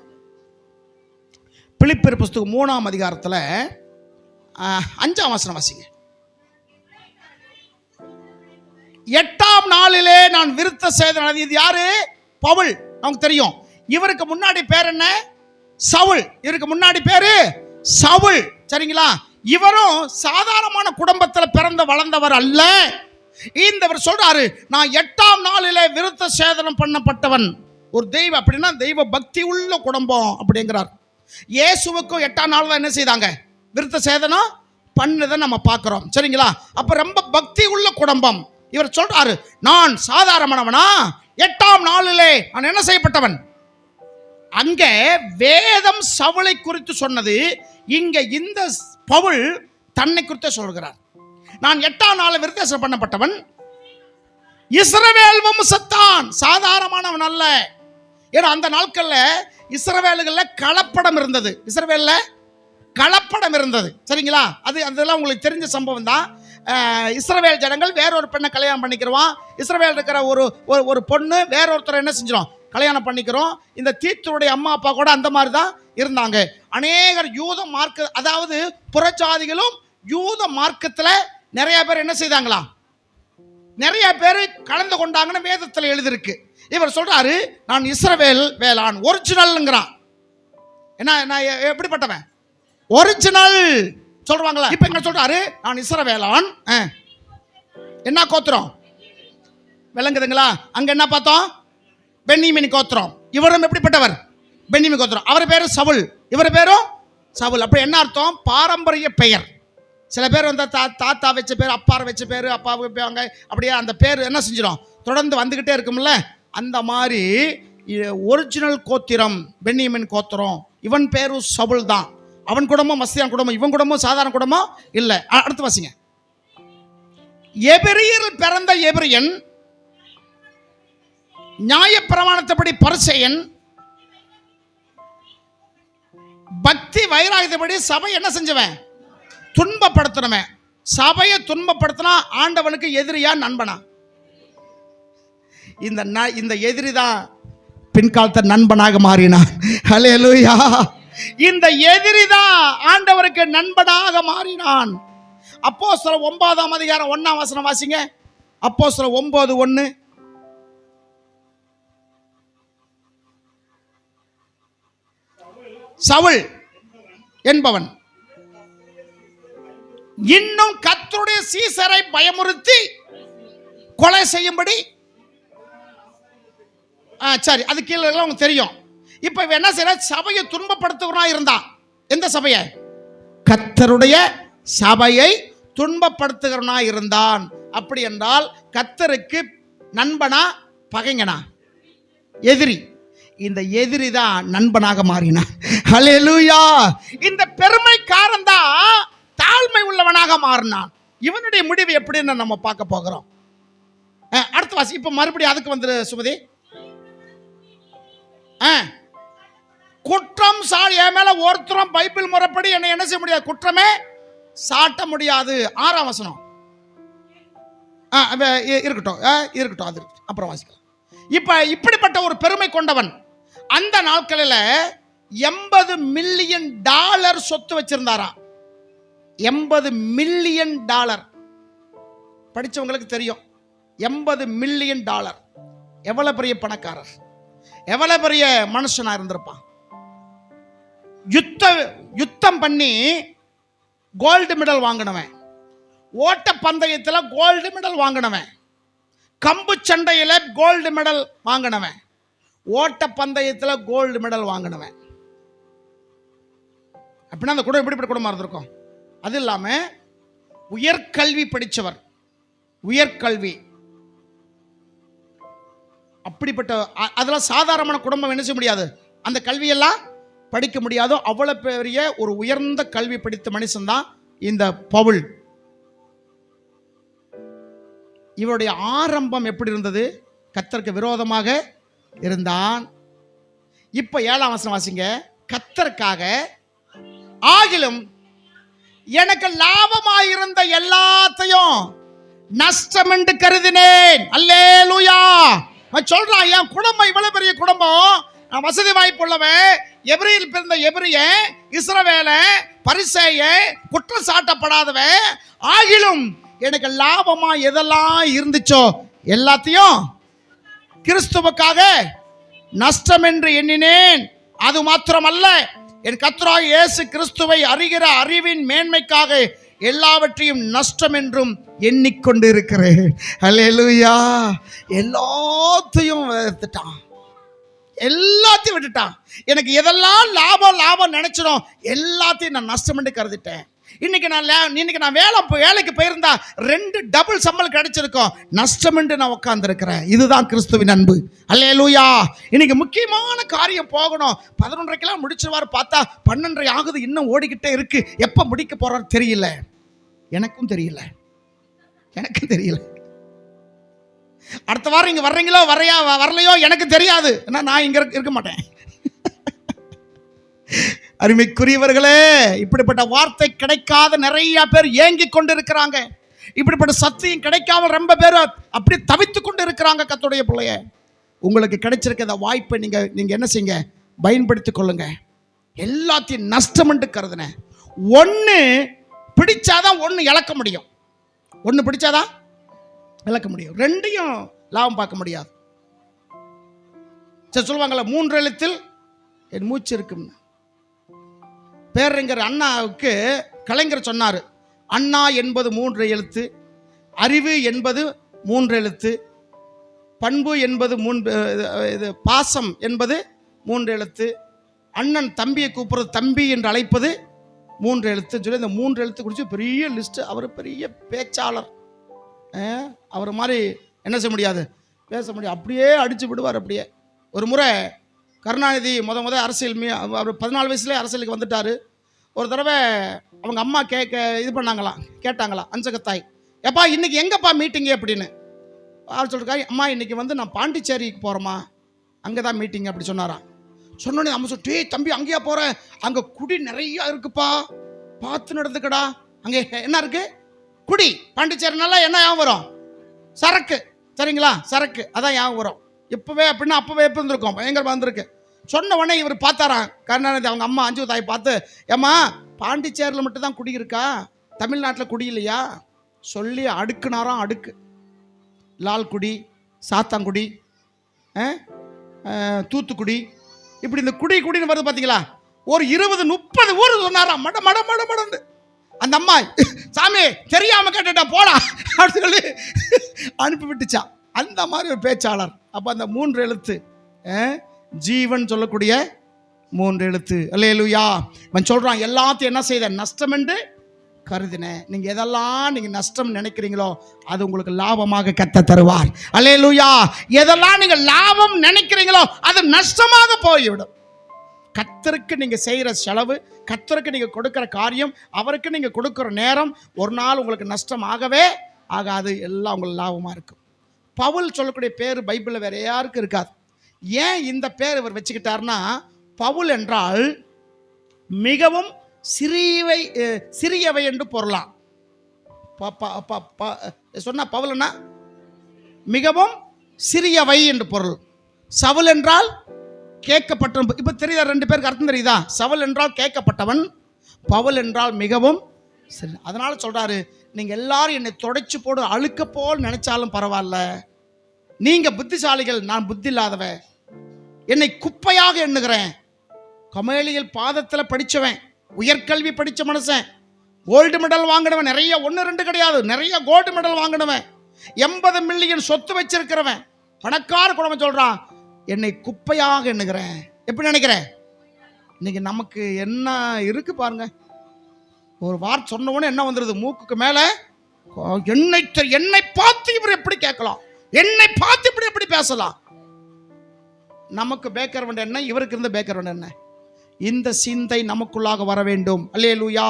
பிலிப்பியர் புஸ்தகம் 3ஆம் அதிகாரத்துல 5ஆம் வசனம் வாசிங்க. 8ஆம் நாளிலே நான் விருத்த சேதனம். இது யாரு? பவுல். நமக்கு தெரியும். இவருக்கு முன்னாடி பேர் என்ன? சவுல். இவருக்கு முன்னாடி பேரு சவுல். சரிங்களா? இவரும் சாதாரணமான குடும்பத்தில் பிறந்த வளர்ந்தவர் அல்ல. இந்தவர் சொல்றாரு, நான் 8ஆம் நாளிலே விருத்த சேதனம் பண்ணப்பட்டவன். ஒரு தெய்வ அப்படின்னா தெய்வ பக்தி உள்ள குடும்பம் அப்படிங்கிறார். இயேசுவுக்கும் 8ஆம் நாள் தான் என்ன செய்தாங்க? விருத்த சேதனம் பண்ணதை நம்ம பார்க்கிறோம். சரிங்களா? அப்ப ரொம்ப பக்தி உள்ள குடும்பம். இவர் சொல்றாரு, நான் சாதாரணமானவனா? 8ஆம் நாளிலே நான் என்ன செய்யப்பட்டவன். அங்க வேதம் சவுலை குறித்து சொன்னது. இங்க இந்த பவுல் தன்னை குறித்து சொல்கிறார். நான் 8ஆம் நாள் விருத்தசேதனம் பண்ணப்பட்டவன், இஸ்ரவேல் வம்சத்தான், சாதாரணமானவன் அல்ல. ஏன்னா அந்த நாட்கள்ல இஸ்ரவேலுகள்ல கலப்படம் இருந்தது. இஸ்ரவேல்ல கலப்படம் இருந்தது. சரிங்களா? அதெல்லாம் உங்களுக்கு தெரிஞ்ச சம்பவம் தான். இஸ்ரவேல் ஜனங்கள் வேறொரு பெண்ணை கல்யாணம் பண்ணிக்கிறோம். இஸ்ரவேல் இருக்கிற ஒரு பொண்ணு வேறொருத்தரை என்ன செஞ்சிடும்? கல்யாணம் பண்ணிக்கிறோம். இந்த தீத்துடைய அம்மா அப்பா கூட அந்த மாதிரி தான் இருந்தாங்க. அநேகர் யூத மார்க்க, அதாவது புறஜாதிகளும் யூத மார்க்கத்தில் நிறைய பேர் என்ன செய்தாங்களா? நிறைய பேர் கலந்து கொண்டாங்கன்னு வேதத்தில் எழுதிருக்கு. இவர் சொல்றாரு, நான் இஸ்ரவேல் வேளாண் ஒரிஜினல்ங்கிறான். என்ன எப்படிப்பட்டவன்? ஒரிஜினல் சொல்றாங்களா? இப்ப என்ன சொல்றாரு? நான் இஸ்ரவேலான். என்ன கோத்திரம் விளங்குதுங்களா? அங்க என்ன பார்த்தோம்? பென்னியமின் கோத்திரம். இவரும் எப்படிப்பட்டவர்? பென்னியமின் கோத்திரம். அவர் பேரு சவுல், இவர் பேரும் சவுல். அப்படி என்ன அர்த்தம்? பாரம்பரிய பெயர். சில பேர் வந்து தாத்தா வச்ச பேர், அப்பாரை வச்ச பேர், அப்பா வைப்பாங்க. அப்படியே அந்த பேர் என்ன செஞ்சிடும்? தொடர்ந்து வந்துகிட்டே இருக்கும்ல. அந்த மாதிரி ஒரிஜினல் கோத்திரம் பென்னியமின் கோத்திரம். இவன் பேரு சவுல் தான். அவன் குடும்பம் மஸ்தியான் குடும்பம், இவன் குடும்பம் சாதாரண குடும்பம் இல்ல. அடுத்து வாசிங்க. எபிரியரில் பிறந்த எபிரியன், நியாய பிரமாணத்தைப்படி பரிசேயன், பக்தி வைராகியத்தைப்படி சபை என்ன செஞ்சவன்? துன்பப்படுத்தணுமே. சபையை துன்பப்படுத்தினா ஆண்டவனுக்கு எதிரியா நண்பனா? இந்த எதிரி தான் பின்காலத்தை நண்பனாக மாறினான். ஹல்லேலூயா. இந்த எதிரி தான் ஆண்டவருக்கு நண்பனாக மாறினான். அப்போஸ்தலர் 9ஆம் அதிகாரம் 1ஆம் வசனம் வாசிங்க. அப்போஸ்தலர் 9:1. சவுல் என்பவன் இன்னும் கர்த்தருடைய சீசரை பயமுறுத்தி கொலை செய்யும்படி, சரி, அது கீழே உங்களுக்கு தெரியும். இப்ப என்ன செய்யற? சபையை துன்பப்படுத்துகிறா இருந்தான். எந்த சபையை? கர்த்தருடைய சபையை துன்பப்படுத்துகிறனா இருந்தான். அப்படி என்றால் கர்த்தருக்கு நண்பனா பகைங்கனா? எதிரி. இந்த எதிரி தான் நண்பனாக மாறினான். ஹல்லேலூயா. இந்த பெருமைக்காரன் தான் தாழ்மை உள்ளவனாக மாறினான். இவனுடைய முடிவு எப்படின்னு நம்ம பார்க்க போகிறோம். அடுத்த வாசி. இப்ப மறுபடியும் அதுக்கு வந்து சுமதி, குற்றம் என் மேல ஒருத்தரும் பைபிள் முறைப்படி என்ன செய்ய முடியாது? குற்றமே சாட்ட முடியாது. 6ஆம் வசனம். இருக்கட்டும் இருக்கட்டும், அது அப்புறம் வாசிக்கலாம். இப்ப இப்படிப்பட்ட ஒரு பெருமை கொண்டவன் அந்த நாட்களில் $80 மில்லியன் சொத்து வச்சிருந்தாராம். $80 மில்லியன். படிச்சவங்களுக்கு தெரியும். $80 மில்லியன் எவ்வளவு பெரிய பணக்காரர், எவ்வளவு பெரிய மனுஷனா இருந்திருப்பான். யுத்தம் பண்ணி கோல்டு மெடல் வாங்கினவன், ஓட்ட பந்தயத்தில் கோல்டு மெடல் வாங்கினவன், கம்பு சண்டையில் கோல்டு மெடல் வாங்கினவன், ஓட்ட பந்தயத்தில் கோல்டு மெடல் வாங்கினவன். அப்படின்னா அந்த குடும்பம் எப்படிப்பட்ட குடும்பம் இருந்திருக்கும்? அது இல்லாம உயர்கல்வி படித்தவர், உயர்கல்வி. அப்படிப்பட்ட அதெல்லாம் சாதாரணமான குடும்பம் என்ன செய்ய முடியாது, அந்த கல்வியெல்லாம் படிக்க முடியாதோ அவ்வளவு பெரிய ஒரு உயர்ந்த கல்வி படித்த மனுஷன் தான் இந்த பவுல். இவருடைய ஆரம்பம் எப்படி இருந்தது? கர்த்தருக்கு விரோதமாக இருந்தான். இப்ப 7ஆம் வசனம் வாசிங்க. கர்த்தருக்காக ஆகிலும் எனக்கு லாபமாயிருந்த எல்லாத்தையும் நஷ்டம் என்று கருதினேன். அல்லேலூயா. சொல்றான், என் குடும்பம் இவ்வளவு பெரிய குடும்பம், நான் வசதி வாய்ப்பு உள்ளவன், எபிரியில் பிறந்த எபிரியன், இஸ்ரவேலன், பரிசேயன், குற்றம் சாட்டப்படாதவன், ஆகிலும் எனக்கு லாபமா எதெல்லாம் இருந்துச்சோ எல்லாத்தையும் கிறிஸ்துவுக்காக நஷ்டம் என்று எண்ணினேன். அது மாத்திரமல்ல, என் கர்த்தராகிய இயேசு கிறிஸ்துவை அறிகிற அறிவின் மேன்மைக்காக எல்லாவற்றையும் நஷ்டம் என்றும் எண்ணிக்கொண்டு இருக்கிறேன். அல்லேலூயா. எல்லாத்தையும் விட்டுட்டான், எல்லாத்தையும் விட்டுட்டான். எனக்கு எதெல்லாம் லாபம் நினைச்சிடும் எல்லாத்தையும் நான் நஷ்டம் என்று கருதிட்டேன். இன்னைக்கு நான் வேலைக்கு போயிருந்தா 2 டபுள் சம்பளம் கிடைச்சிருக்கும், நஷ்டம் என்று நான் உட்கார்ந்து இருக்கிறேன். இதுதான் கிறிஸ்துவின் அன்பு. அல்லேலூயா. இன்னைக்கு முக்கியமான காரியம் போகணும், 11:30 முடிச்சிருவாரு, பார்த்தா 12:30 ஆகுது, இன்னும் ஓடிக்கிட்டே இருக்கு. எப்ப முடிக்க போறாரு தெரியல. எனக்கும் தெரியல. அடுத்த வாரம் இங்க வர்றீங்களோ வரலையோ எனக்கு தெரியாது. நான் இங்க இருக்க மாட்டேன். அருமைக்குரியவர்களே, இப்படிப்பட்ட வார்த்தை கிடைக்காத நிறைய பேர் ஏங்கி கொண்டு இருக்கிறாங்க. இப்படிப்பட்ட சத்தியம் கிடைக்காம ரொம்ப பேர் அப்படி தவித்து கொண்டு இருக்கிறாங்க. கர்த்தருடைய பிள்ளைய, உங்களுக்கு கிடைச்சிருக்க இந்த வாய்ப்பை நீங்க என்ன செய்யுங்க? பயன்படுத்திக் கொள்ளுங்க. எல்லாத்தையும் நஷ்டம் என்று கருதுன. ஒன்று பிடிச்சாதான் ஒன்று இழக்க முடியும், ஒன்று பிடிச்சாதான் இழக்க முடியும். ரெண்டையும் லாபம் பார்க்க முடியாது. சரி, சொல்லுவாங்கல்ல, 3 எழுத்தில் என் மூச்சு இருக்கும். பேரறிஞர் அண்ணாவுக்கு கலைஞர் சொன்னார், அண்ணா என்பது 3 எழுத்து, அறிவு என்பது 3 எழுத்து, பண்பு என்பது 3, பாசம் என்பது 3 எழுத்து, அண்ணன் தம்பியை கூப்பிடுறது தம்பி என்று அழைப்பது 3 எழுத்து சொல்லி இந்த 3 எழுத்து குறித்து பெரிய லிஸ்ட்டு. அவர் பெரிய பேச்சாளர். அவர் மாதிரி என்ன செய்ய முடியாது, பேச முடியாது, அப்படியே அடித்து விடுவார். அப்படியே ஒரு முறை கருணாநிதி முத அரசியல் அவர் 14 வயசுலேயே அரசியலுக்கு வந்துட்டார். ஒரு தடவை அவங்க அம்மா இது பண்ணாங்களாம், கேட்டாங்களாம் அஞ்சகத்தாய், எப்பா இன்னைக்கு எங்கப்பா மீட்டிங்கு அப்படின்னு. அவர் சொல்லிருக்காரு, அம்மா இன்னைக்கு வந்து நான் பாண்டிச்சேரிக்கு போகிறேம்மா, அங்கே தான் மீட்டிங் அப்படி சொன்னாராம். சொன்னோன்னே நம்ம சொல்லிட்டு, தம்பி அங்கேயா போகிறேன், அங்கே குடி நிறையா இருக்குப்பா, பார்த்து நடந்துக்கடா. அங்கே என்ன இருக்கு? குடி. பாண்டிச்சேரினால என்ன ஞாபகம் வரும்? சரக்கு, சரிங்களா? சரக்கு அதான் ஞாபகம் வரும். இப்போவே அப்படின்னா அப்போவே எப்போ இருந்திருக்கோம், பயங்கரமாக வந்திருக்கு. சொன்ன உடனே இவர் பார்த்தாராம் கருணாநிதி அவங்க அம்மா அஞ்சு தாய் பார்த்து, ஏம்மா பாண்டிச்சேரியில் மட்டும் தான் குடி இருக்கா, தமிழ்நாட்டில் குடி இல்லையா சொல்லி அடுக்குனாராம். அடுக்கு லால்குடி, சாத்தாங்குடி, தூத்துக்குடி, இப்படி இந்த குடி குடின்னு வருது பார்த்தீங்களா? ஒரு 20-30 ஊர் சொன்னாராம். மட மட மட மடன்னு. அந்த அம்மா, சாமி தெரியாம கேட்டுட்டா போடா அப்படின்னு சொல்லி அனுப்பி விட்டுச்சா. அந்த மாதிரி ஒரு பேச்சாளர். அப்போ அந்த 3 எழுத்து ஜீவன் சொல்லக்கூடிய 3 எழுத்து. அல்லேலூயா. அவன் சொல்றான், எல்லாத்தையும் என்ன செய்த நஷ்டம் என்று கருதினேன். நீங்க எதெல்லாம் நீங்க நஷ்டம் நினைக்கிறீங்களோ அது உங்களுக்கு லாபமாக கத்த தருவார். அல்லேலூயா. எதெல்லாம் நீங்க லாபம் நினைக்கிறீங்களோ அது நஷ்டமாக போய்விடும். கர்த்தருக்கு நீங்க செய்யற செலவு, கர்த்தருக்கு நீங்க கொடுக்கிற காரியம், அவருக்கு நீங்க கொடுக்கிற நேரம் ஒரு நாள் உங்களுக்கு நஷ்டம் ஆகவே ஆகாது. எல்லாம் உங்களுக்கு லாபமா இருக்கும். பவுல் சொல்லக்கூடிய பேர் பைபிளில் வேற யாருக்கும் இருக்காது. ஏன் இந்த பேர் இவர் வச்சுக்கிட்டார்னா, பவுல் என்றால் மிகவும் சிறியவை என்று பொருளாம். சொன்னா பவுல்னா மிகவும் சிறியவை என்று பொருள். சவுல் என்றால் கேட்கப்பட்டவன். இப்ப தெரியுதா? 2 பேருக்கு அர்த்தம் தெரியுதா? சவுல் என்றால் கேட்கப்பட்டவன், பவுல் என்றால் மிகவும் சரி. அதனால சொல்றாரு, நீங்க எல்லாரும் என்னை தொடச்சு போடு அழுக்க போல் நினைச்சாலும் பரவாயில்ல, நீங்க புத்திசாலிகள், நான் புத்தி இல்லாதவ, என்னை குப்பையாக எண்ணுகிறேன். கமேலியல் பாதத்தில் படிச்சவன், உயர்கல்வி படிச்ச மனுஷன், கோல்டு மெடல் வாங்கினவன், நிறைய 1-2 கிடையாது, நிறைய கோல்டு மெடல் வாங்கினவன், 80 மில்லியன் சொத்து வச்சிருக்கிறவன், பணக்கார குடும்பம் சொல்றான், என்னை குப்பையாக எண்ணுகிறேன். எப்படி நினைக்கிறேன்? இன்னைக்கு நமக்கு என்ன இருக்கு பாருங்க. ஒரு வார்த்தை சொன்ன உடனே என்ன வந்துருது மூக்குக்கு மேல, என்னை பார்த்து இவர் எப்படி கேட்கலாம், என்னை பார்த்து இப்படி எப்படி பேசலாம். நமக்கு பேக்கர் வேண்ட என்ன, இவருக்கு இருந்த பேக்கர் வேண்ட என்ன? இந்த சிந்தை நமக்குள்ளாக வர வேண்டும். அல்லேலூயா.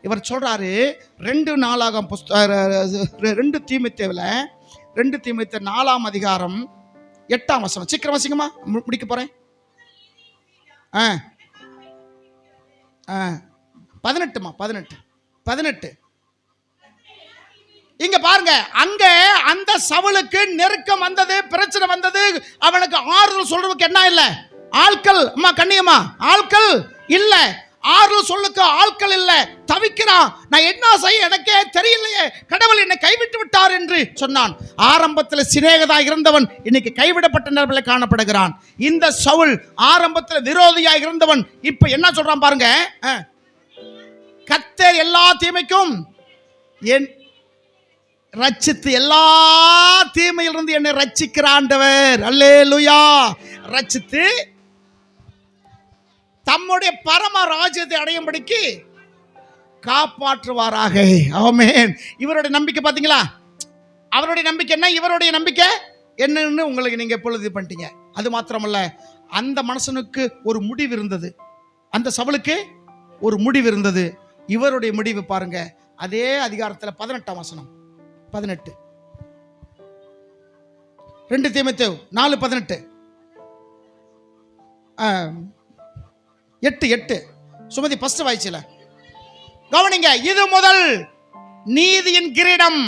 இவர் சொல்றாரு 2 நாளாகம் 2 தீமோத்தேயுல 2 தீமோத்தேயு 4ஆம் அதிகாரம் 8ஆம் வசனம். சீக்கிரம் வாசிங்கம்மா, முடிக்க போறேன். 18 இங்க பாருங்க. அங்க அந்த சவுலுக்கு நெருக்கம் வந்தது, பிரச்சனை வந்தது. அவனுக்கு ஆறுதல் சொல்றதுக்கு என்ன இல்ல? ஆட்கள். அம்மா கண்ணியம்மா, ஆட்கள் இல்ல. ஆறுதல் சொல்லுக்கு ஆட்கள் இல்ல. தவிக்கிறான். நான் என்ன செய்ய எனக்கே தெரியலையே, கடவுள் என்னை கைவிட்டு விட்டார் என்று சொன்னான். ஆரம்பத்தில் சிநேகதா இருந்தவன் இன்னைக்கு கைவிடப்பட்ட நிலையில் காணப்படுகிறான். இந்த சவுல் ஆரம்பத்தில் விரோதியா இருந்தவன் இப்ப என்ன சொல்றான் பாருங்க. கர்த்தர் எல்லா தீமைக்கும் ரட்சித்து, எல்லா தீமையிலிருந்து என்னை ரட்சிக்கிற ஆண்டவர். அல்லேலூயா. ரட்சித்து தம்முடைய பரம ராஜ்யத்தை அடையும்படிக்கு காப்பாற்றுவாராக. ஆமென். இவருடைய நம்பிக்கை பாத்தீங்களா? அவருடைய நம்பிக்கை என்ன, இவருடைய நம்பிக்கை என்னன்னு உங்களுக்கு நீங்க எப்பொழுது பண்ணிட்டீங்க. அது மாத்திரமல்ல, அந்த மனுஷனுக்கு ஒரு முடிவு இருந்தது, அந்த சவுலுக்கு ஒரு முடிவு இருந்தது. இவருடைய முடிவு பாருங்க. அதே அதிகாரத்தில் 18ஆம் வசனம் 18 2 தீமோத்தேயு 4:18 8 சுமதி ஃபர்ஸ்ட் வாய்ச்சல கவனிங்க. இது முதல் நீதியின் கிரீடம்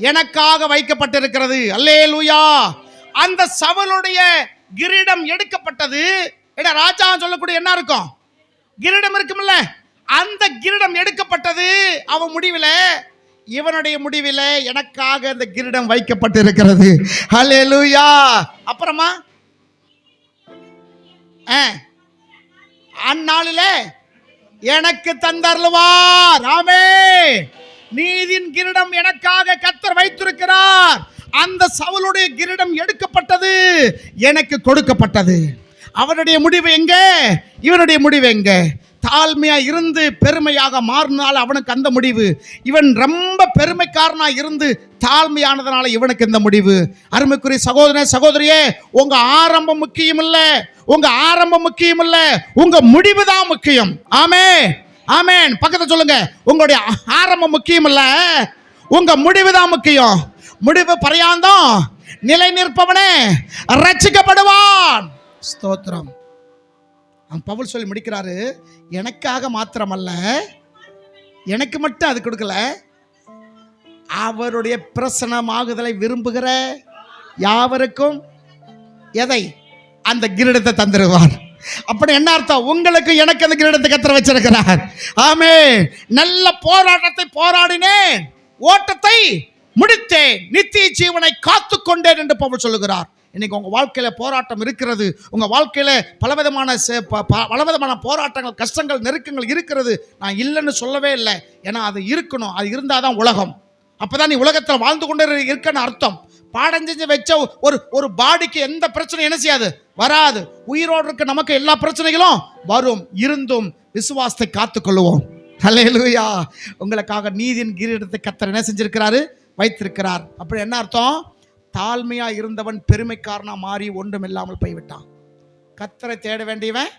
எனக்காக வைக்கப்பட்டிருக்கிறது. அல்லேலூயா. அந்த சவுலுடைய கிரீடம் எடுக்கப்பட்டது. ராஜா சொல்லக்கூடிய என்ன இருக்கும்? கிரீடம் இருக்கும்ல, அந்த கிரீடம் எடுக்கப்பட்டது. அவன் முடிவில், இவனுடைய முடிவில் எனக்காக அந்த கிரீடம் வைக்கப்பட்டிருக்கிறது. அல்லேலூயா. அப்புறமா அந்நாளிலே எனக்கு தந்தருளுவார். ஆமென். நீதியின் கிரீடம் எனக்காக கர்த்தர் வைத்திருக்கிறார். அந்த சவுலுடைய கிரீடம் எடுக்கப்பட்டது, எனக்கு கொடுக்கப்பட்டது. அவனுடைய முடிவு எங்கே? இவனுடைய முடிவு எங்கே? தாழ்மையா இருந்து பெருமையாக மாறினால் அவனுக்கு அந்த முடிவு. இவன் ரொம்ப பெருமைக்காரனா இருந்து தாழ்மையானதுனால இவனுக்கு இந்த முடிவு. அருமைக்குரிய சகோதரனே சகோதரியே, உங்க ஆரம்பம் முக்கியம் இல்ல, உங்க ஆரம்பம் முக்கியம் இல்ல, உங்க முடிவு தான் முக்கியம். ஆமென், ஆமென். பக்கத்துல சொல்லுங்க, உங்களுடைய ஆரம்பம் முக்கியம் இல்ல, உங்க முடிவு தான் முக்கியம். முடிவு பரியாந்தம் நிலை நிற்பவனே ரட்சிக்கப்படுவான். ஸ்தோத்திரம். பவுல் சொல்லி முடிக்கிறாரு, எனக்காக மாத்திரமல்ல, எனக்கு மட்டும் அது கொடுக்கல, அவருடைய பிரசனமாகுதலை விரும்புகிற யாவருக்கும் எதை? அந்த கிரீடத்தை தந்துருவார். அப்படி என்ன அர்த்தம்? உங்களுக்கு எனக்கு அந்த கிரீடத்தை கர்த்தர் வச்சிருக்கிறார். ஆமென். நல்ல போராட்டத்தை போராடினேன், ஓட்டத்தை முடித்தேன், நித்திய ஜீவனை காத்துக்கொண்டேன் என்று பவுல் சொல்லுகிறார். இன்னைக்கு உங்க வாழ்க்கையில போராட்டம் இருக்கிறது, உங்க வாழ்க்கையில பலவிதமான போராட்டங்கள், கஷ்டங்கள், நெருக்கங்கள் இருக்கிறது. நான் இல்லைன்னு சொல்லவே இல்லை. ஏன்னா அது இருக்கணும், அது இருந்தாதான் உலகம். அப்பதான் நீ உலகத்தில் வாழ்ந்து கொண்டே இருக்கன்னு அர்த்தம். பாடம் செஞ்சு வச்ச ஒரு பாடிக்கு எந்த பிரச்சனையும் என்ன செய்யாது, வராது. உயிரோடு இருக்க நமக்கு எல்லா பிரச்சனைகளும் வரும். இருந்தும் விசுவாசத்தை காத்துக்கொள்ளுவோம். ஹல்லேலூயா. உங்களுக்காக நீதியின் கிரீடத்தை கர்த்தர் என்ன செஞ்சிருக்கிறாரு? வைத்திருக்கிறார். அப்படி என்ன அர்த்தம்? தாழ்மையா இருந்தவன் பெருமைக்காரனா மாறி ஒன்றும் இல்லாமல் போய்விட்டான். கர்த்தரை தேட வேண்டியவன்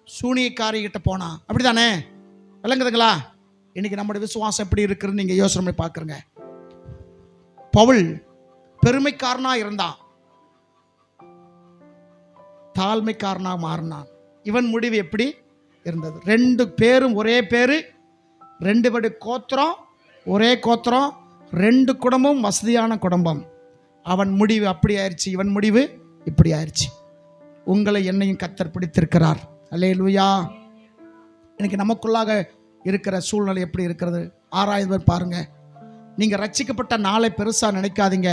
சூனியக்காரி கிட்ட போனான். அப்படிதானே? விளங்குதுங்களா? இன்னைக்கு நம்முடைய விசுவாசம் எப்படி இருக்குன்னு நீங்க யோசனை பண்ணி பார்க்குறங்க. பவுல் பெருமைக்காரனா இருந்தான், தாழ்மைக்காரனா மாறினான். இவன் முடிவு எப்படி இருந்தது? 2 பேரும் ஒரே பேரு, 2 படி கோத்திரம், ஒரே கோத்திரம், 2 குடும்பம், வசதியான குடும்பம். அவன் முடிவு அப்படி ஆயிடுச்சு, இவன் முடிவு இப்படி ஆயிடுச்சு. உங்களை என்னையும் கர்த்தர் பிடித்திருக்கிறார். அல்லேலூயா. இன்னைக்கு நமக்குள்ளாக இருக்கிற சூழ்நிலை எப்படி இருக்கிறது ஆராய்ந்து பாருங்க. நீங்க ரட்சிக்கப்பட்ட நாளை பெருசா நினைக்காதீங்க,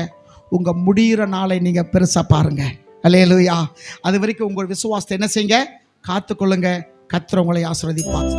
உங்க முடிகிற நாளை நீங்க பெருசா பாருங்க. அல்லேலூயா. அது வரைக்கும் உங்கள் விசுவாசத்தை என்ன செய்யுங்க? காத்துக்கொள்ளுங்க. கர்த்தர் உங்களை ஆசீர்வதிப்பார்.